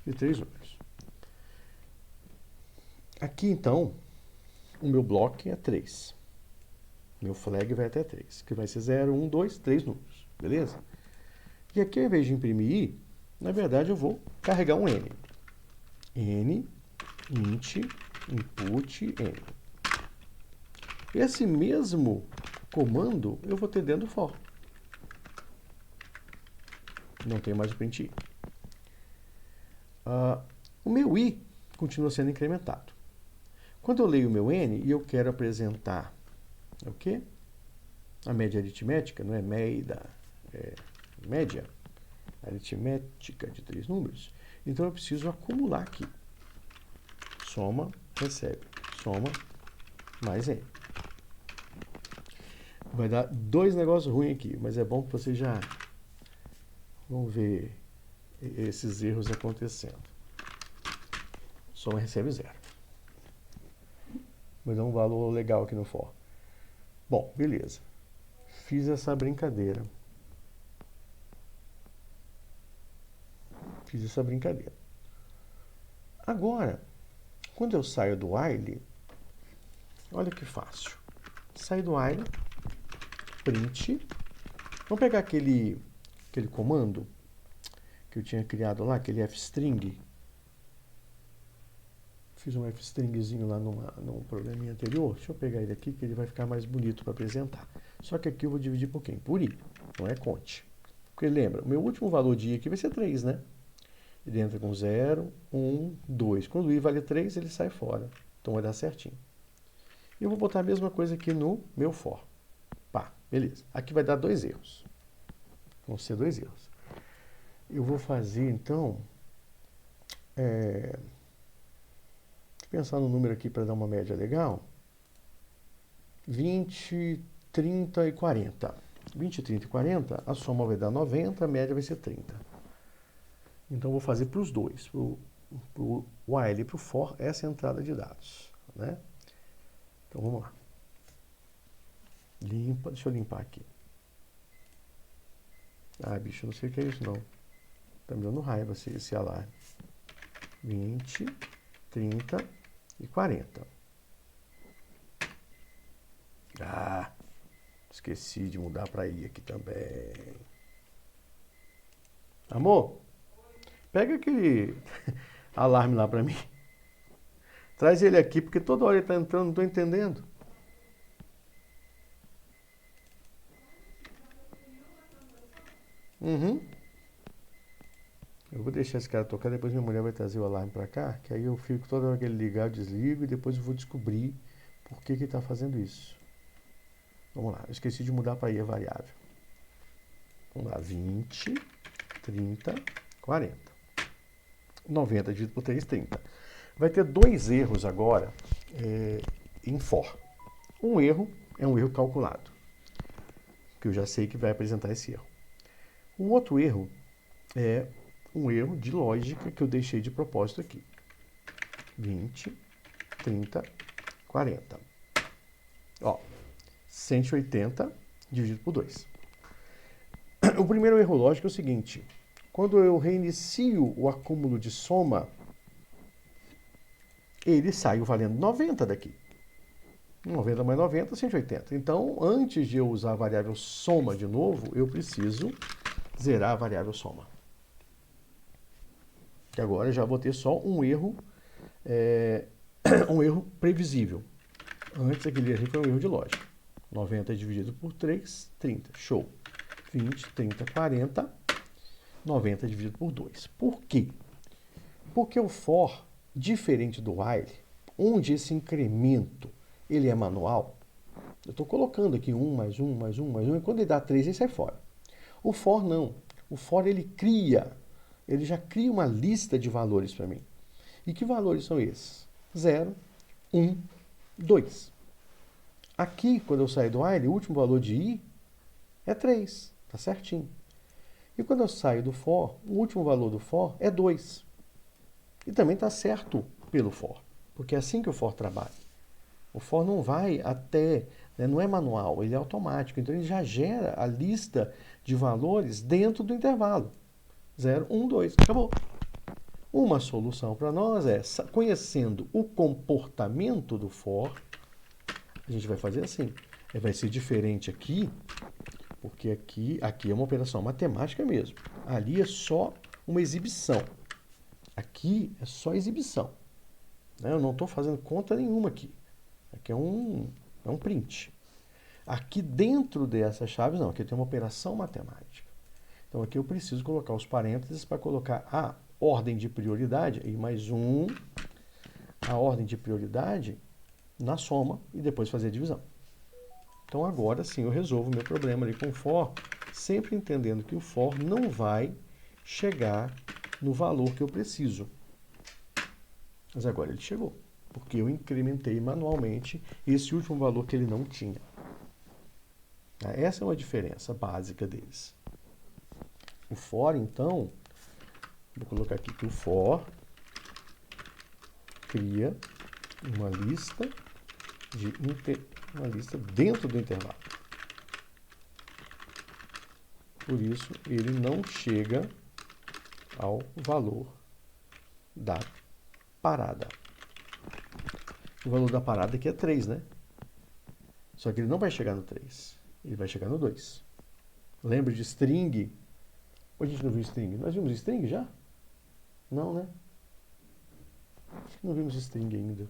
de 3 números. Aqui, então, o meu bloco é 3. Meu flag vai até 3, que vai ser 0, 1, 2, 3 números, beleza? E aqui, ao invés de imprimir i, na verdade, eu vou carregar um n. N, int, input, n. Esse mesmo comando eu vou ter dentro do for. Não tem mais o print i. O meu i continua sendo incrementado. Quando eu leio o meu n e eu quero apresentar o quê? A média aritmética, não é média aritmética de 3 números. Então eu preciso acumular aqui. Soma, recebe. Soma, mais n. Vai dar 2 negócios ruins aqui, mas é bom que vocês já vão ver esses erros acontecendo. Soma, recebe 0. Vai dar um valor legal aqui no for. Bom, beleza. Fiz essa brincadeira. Agora, quando eu saio do while, olha que fácil. Saio do while, print. Vamos pegar aquele comando que eu tinha criado lá, aquele fstring. Fiz um fstringzinho lá num programinha anterior. Deixa eu pegar ele aqui, que ele vai ficar mais bonito para apresentar. Só que aqui eu vou dividir por quem? Por i, não é conte. Porque lembra, o meu último valor de i aqui vai ser 3, né? Ele entra com 0, 1, 2. Quando o i vale 3, ele sai fora. Então vai dar certinho. E eu vou botar a mesma coisa aqui no meu for. Pá, beleza. Aqui vai dar 2 erros. Vão ser 2 erros. Eu vou fazer, então, Pensar no número aqui para dar uma média legal. 20, 30 e 40. 20, 30 e 40, a soma vai dar 90, a média vai ser 30. Então, eu vou fazer para os dois, para o while e para o for, essa entrada de dados, né? Então, vamos lá. Limpa, deixa eu limpar aqui. Ah, bicho, eu não sei o que é isso, não. Tá me dando raiva esse alarme. 20, 30 e 40. Ah, esqueci de mudar para I aqui também. Amor, pega aquele alarme lá para mim. Traz ele aqui, porque toda hora ele tá entrando, não tô entendendo. Eu vou deixar esse cara tocar, depois minha mulher vai trazer o alarme para cá, que aí eu fico toda hora que ele ligar, eu desligo e depois eu vou descobrir por que ele está fazendo isso. Vamos lá, eu esqueci de mudar para I a variável. Vamos lá, 20, 30, 40. 90 dividido por 3, 30. Vai ter dois erros agora em for. Um erro é um erro calculado, que eu já sei que vai apresentar esse erro. Um outro erro é um erro de lógica que eu deixei de propósito aqui. 20, 30, 40. Ó, 180 dividido por 2. O primeiro erro lógico é o seguinte: quando eu reinicio o acúmulo de soma, ele sai valendo 90 daqui. 90 mais 90, 180. Então, antes de eu usar a variável soma de novo, eu preciso zerar a variável soma. Que agora eu já vou ter só um erro previsível. Antes aquele erro foi um erro de lógica. 90 dividido por 3, 30. Show. 20, 30, 40. 90 dividido por 2. Por quê? Porque o for, diferente do while, onde esse incremento ele é manual, eu estou colocando aqui 1 mais 1 mais 1 mais 1, e quando ele dá 3, ele sai fora. O for não. O for ele já cria uma lista de valores para mim. E que valores são esses? 0, 1, 2. Aqui, quando eu saio do while, o último valor de i é 3, tá certinho. E quando eu saio do for, o último valor do for é 2. E também está certo pelo for, porque é assim que o for trabalha. O for não vai até, não é manual, ele é automático. Então ele já gera a lista de valores dentro do intervalo. 0, 1, 2. Acabou. Uma solução para nós é, conhecendo o comportamento do for, a gente vai fazer assim. Vai ser diferente aqui, porque aqui é uma operação matemática mesmo. Ali é só uma exibição. Aqui é só exibição. Eu não estou fazendo conta nenhuma aqui. Aqui é um print. Aqui dentro dessas chaves, não. Aqui tem uma operação matemática. Então aqui eu preciso colocar os parênteses para colocar a ordem de prioridade, e mais a ordem de prioridade na soma e depois fazer a divisão. Então agora sim eu resolvo o meu problema ali com o for, sempre entendendo que o for não vai chegar no valor que eu preciso. Mas agora ele chegou, porque eu incrementei manualmente esse último valor que ele não tinha. Essa é uma diferença básica deles. O for, então, vou colocar aqui que o for cria uma lista dentro do intervalo. Por isso, ele não chega ao valor da parada. O valor da parada aqui é 3, né? Só que ele não vai chegar no 3. Ele vai chegar no 2. Lembra de string? Ou a gente não viu string? Nós vimos string já? Não, né? Acho que não vimos string ainda.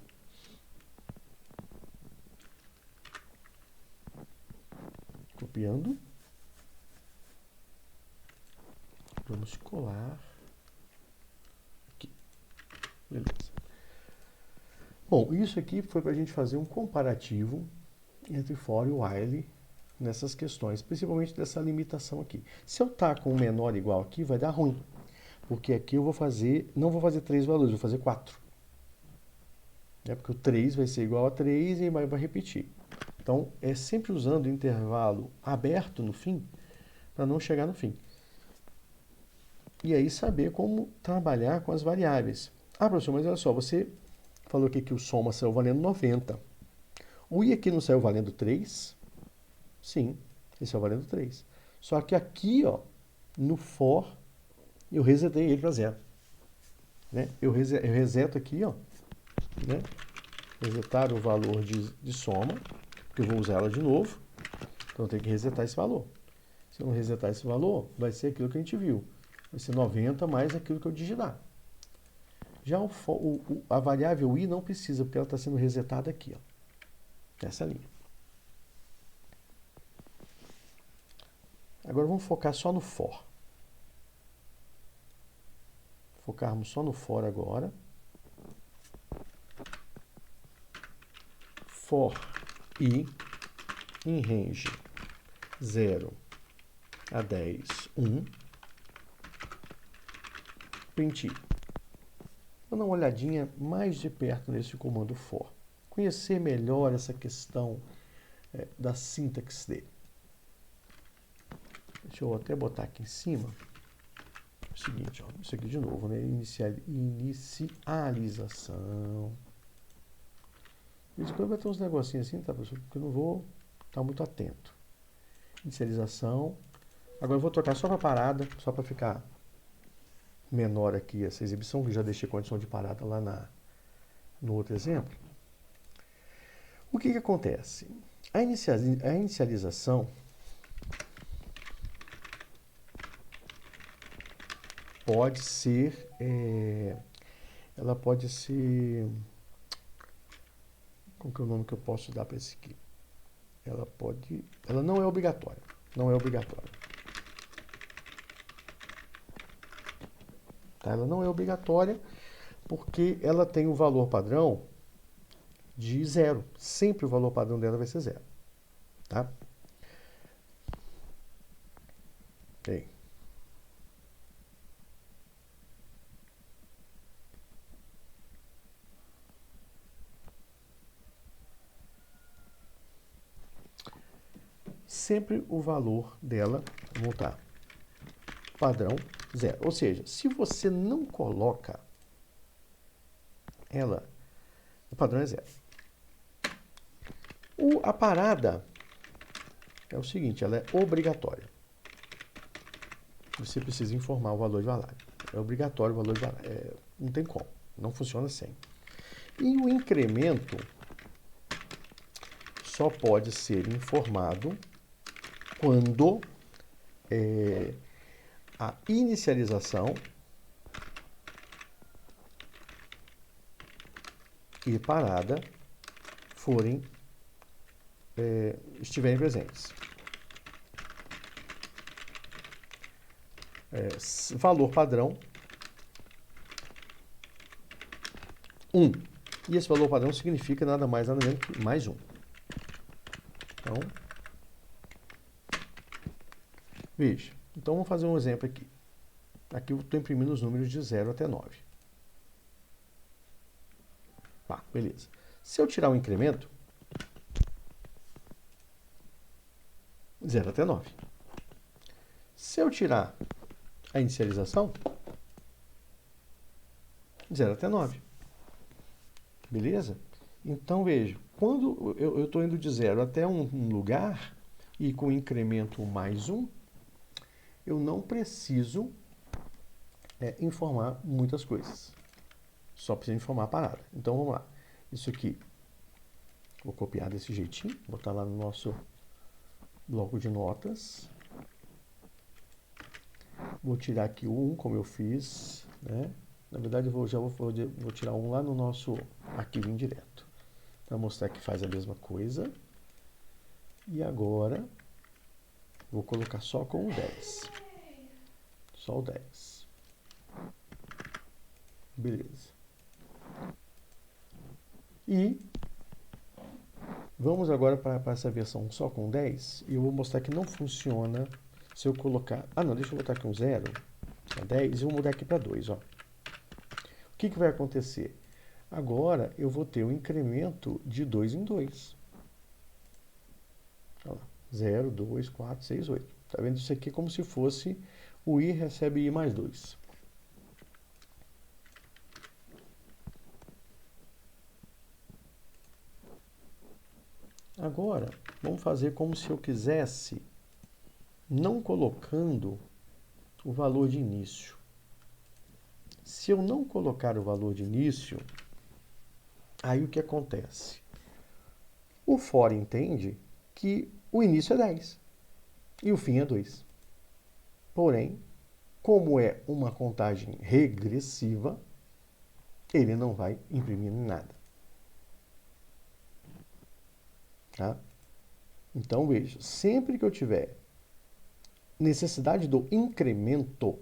Copiando. Vamos colar aqui. Beleza. Bom, isso aqui foi para a gente fazer um comparativo entre for e while nessas questões, principalmente dessa limitação aqui. Se eu estar com o menor igual aqui, vai dar ruim. Porque aqui eu vou fazer, não vou fazer 3 valores, vou fazer 4. Porque o 3 vai ser igual a 3 e vai repetir. Então, é sempre usando o intervalo aberto no fim, para não chegar no fim. E aí saber como trabalhar com as variáveis. Ah, professor, mas olha só, você falou aqui que o soma saiu valendo 90. O i aqui não saiu valendo 3? Sim, ele saiu valendo 3. Só que aqui, ó, no for, eu resetei ele para 0. Né? Eu reseto aqui, ó, né? Resetar o valor de soma, porque eu vou usar ela de novo, então eu tenho que resetar esse valor. Se eu não resetar esse valor, vai ser aquilo que a gente viu. Vai ser 90 mais aquilo que eu digitar. Já a variável i não precisa, porque ela está sendo resetada aqui, ó, nessa linha. Agora vamos focar só no for. Focarmos só no for agora. For i em range 0 a 10, 1. Print i. Vou dar uma olhadinha mais de perto nesse comando for. Conhecer melhor essa questão da sintaxe dele. Deixa eu até botar aqui em cima. É o seguinte, ó, isso aqui de novo, né? Inicialização. De vez em quando vai ter uns negocinhos assim, tá, pessoal? Porque eu não vou estar muito atento. Inicialização. Agora eu vou trocar só para parada, só para ficar menor aqui essa exibição, que já deixei condição de parada lá no outro exemplo. O que acontece? A inicialização pode ser, ela pode ser, como que é o nome que eu posso dar para esse aqui? Ela não é obrigatória, não é obrigatória. Tá? Ela não é obrigatória porque ela tem o valor padrão de 0. Sempre o valor padrão dela vai ser 0. Tá? Ok. Sempre o valor dela, vou voltar, padrão 0. Ou seja, se você não coloca ela, o padrão é 0. A parada é o seguinte, ela é obrigatória. Você precisa informar o valor de valário. É obrigatório o valor de valário. Não tem como, não funciona sem. E o incremento só pode ser informado quando a inicialização e parada estiverem presentes. Valor padrão 1. E esse valor padrão significa nada mais nada menos que mais 1. Então, veja. Então, vamos fazer um exemplo aqui. Aqui eu estou imprimindo os números de 0 até 9. Tá, beleza. Se eu tirar o incremento, 0 até 9. Se eu tirar a inicialização, 0 até 9. Beleza? Então, veja, quando eu estou indo de 0 até um lugar, e com incremento mais 1, eu não preciso informar muitas coisas. Só preciso informar a parada. Então, vamos lá. Isso aqui, vou copiar desse jeitinho, botar lá no nosso bloco de notas. Vou tirar aqui o 1, como eu fiz, né? Na verdade, eu vou tirar um lá no nosso arquivo indireto, para mostrar que faz a mesma coisa. E agora, vou colocar só com o 10. Só o 10. Beleza. E vamos agora para essa versão só com 10. E eu vou mostrar que não funciona se eu colocar... Ah, não, deixa eu botar aqui um 0. É 10 e vou mudar aqui para 2, ó. O que vai acontecer? Agora eu vou ter um incremento de 2 em 2. Olha lá. 0, 2, 4, 6, 8. Tá vendo? Isso aqui é como se fosse o I recebe I mais 2. Agora, vamos fazer como se eu quisesse, não colocando o valor de início. Se eu não colocar o valor de início, aí o que acontece? O for entende que o início é 10 e o fim é 2. Porém, como é uma contagem regressiva, ele não vai imprimir nada. Tá? Então, veja, sempre que eu tiver necessidade do incremento,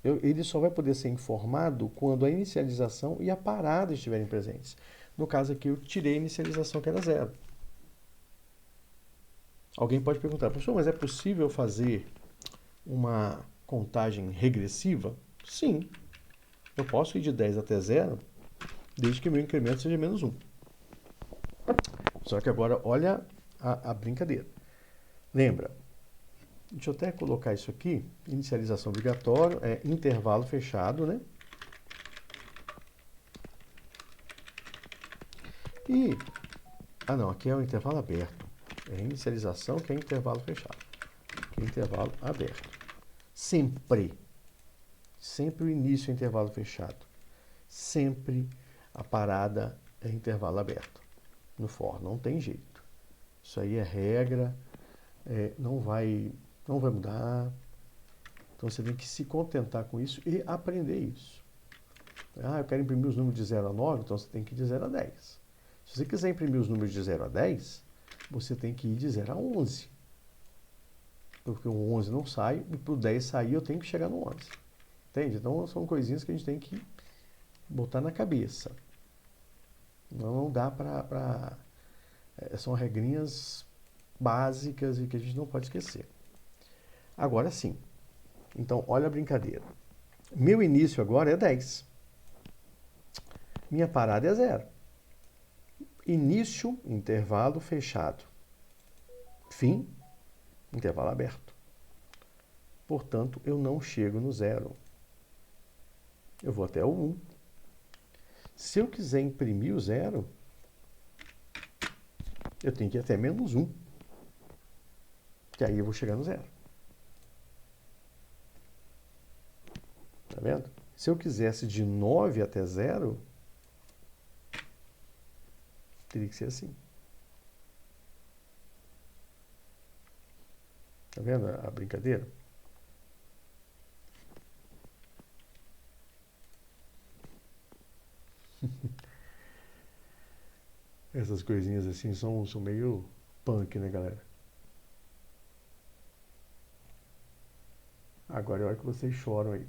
ele só vai poder ser informado quando a inicialização e a parada estiverem presentes. No caso aqui, eu tirei a inicialização que era 0. Alguém pode perguntar, professor, mas é possível fazer uma contagem regressiva? Sim. Eu posso ir de 10 até 0, desde que meu incremento seja menos 1. Só que agora, olha a brincadeira. Lembra, deixa eu até colocar isso aqui, inicialização obrigatória, intervalo fechado, né? E, não, aqui é o intervalo aberto. É inicialização que é intervalo fechado. Aqui é intervalo aberto. Sempre o início é intervalo fechado. Sempre a parada é intervalo aberto. No for, não tem jeito. Isso aí é regra, não vai mudar. Então você tem que se contentar com isso e aprender isso. Eu quero imprimir os números de 0 a 9, então você tem que ir de 0 a 10. Se você quiser imprimir os números de 0 a 10, você tem que ir de 0 a 11. Porque o 11 não sai, e para o 10 sair eu tenho que chegar no 11. Entende? Então são coisinhas que a gente tem que botar na cabeça. Não dá para... são regrinhas básicas e que a gente não pode esquecer. Agora sim. Então, olha a brincadeira. Meu início agora é 10. Minha parada é 0. Início, intervalo fechado. Fim, intervalo aberto. Portanto, eu não chego no 0. Eu vou até o 1. Se eu quiser imprimir o 0, eu tenho que ir até menos 1. Que aí eu vou chegar no 0. Tá vendo? Se eu quisesse de 9 até 0, teria que ser assim. Tá vendo a brincadeira? Essas coisinhas assim são meio punk, né, galera? Agora é a hora que vocês choram aí.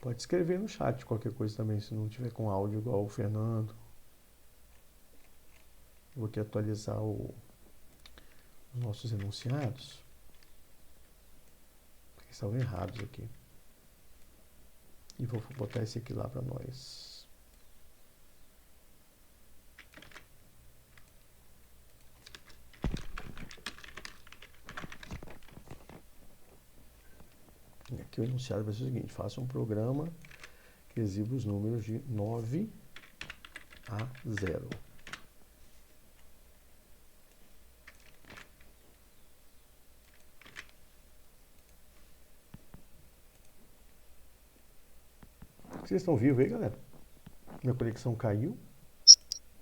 Pode escrever no chat qualquer coisa também, se não tiver com áudio igual o Fernando. Vou aqui atualizar os nossos enunciados. Porque estavam errados aqui. E vou botar esse aqui lá para nós. E aqui o enunciado vai ser o seguinte: faça um programa que exiba os números de 9 a 0. Vocês estão vivos aí, galera? Minha conexão caiu?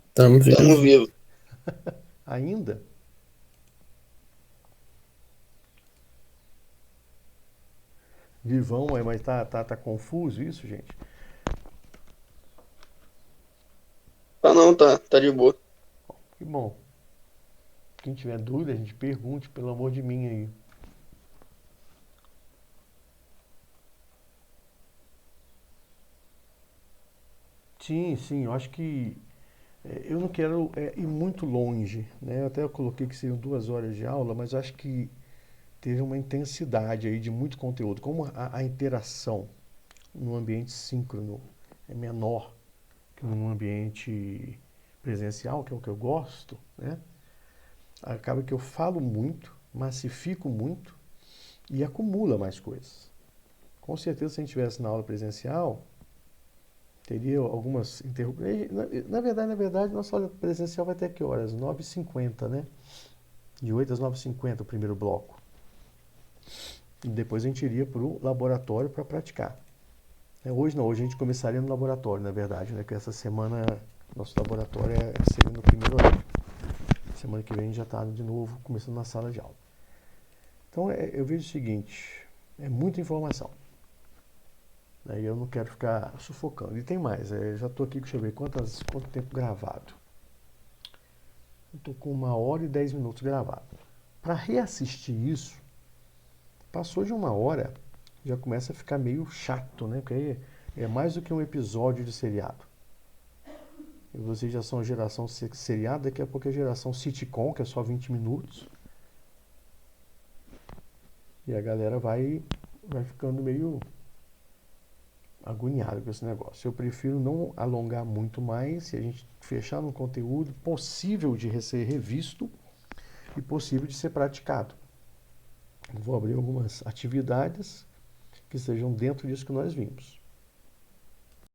Estamos vivos. Ainda? Vivão, mas tá confuso isso, gente? Não, tá de boa. Que bom. Quem tiver dúvida, a gente pergunte, pelo amor de mim aí. Sim, eu acho que Eu não quero ir muito longe, né? Eu até coloquei que seriam 2 horas de aula, mas acho que teve uma intensidade aí de muito conteúdo. Como a interação no ambiente síncrono é menor que no ambiente presencial, que é o que eu gosto, né? Acaba que eu falo muito, massifico muito e acumula mais coisas. Com certeza, se a gente estivesse na aula presencial, teria algumas interrupções. Na verdade, nossa aula presencial vai até que horas? 9h50, né? De 8 às 9h50 o primeiro bloco. E depois a gente iria para o laboratório para praticar. Hoje não, hoje a gente começaria no laboratório, na verdade, né? Que essa semana nosso laboratório seria no primeiro horário. Semana que vem a gente já está de novo começando na sala de aula. Então eu vejo o seguinte, é muita informação. Né, e eu não quero ficar sufocando. E tem mais, já estou aqui, deixa eu ver quanto tempo gravado. Eu estou com 1h10 gravado. Para reassistir isso, passou de 1 hora, já começa a ficar meio chato, né? Porque aí é mais do que um episódio de seriado. E vocês já são a geração seriado, daqui a pouco é a geração sitcom, que é só 20 minutos. E a galera vai ficando meio agoniado com esse negócio. Eu prefiro não alongar muito mais e a gente fechar num conteúdo possível de ser revisto e possível de ser praticado. Vou abrir algumas atividades que estejam dentro disso que nós vimos.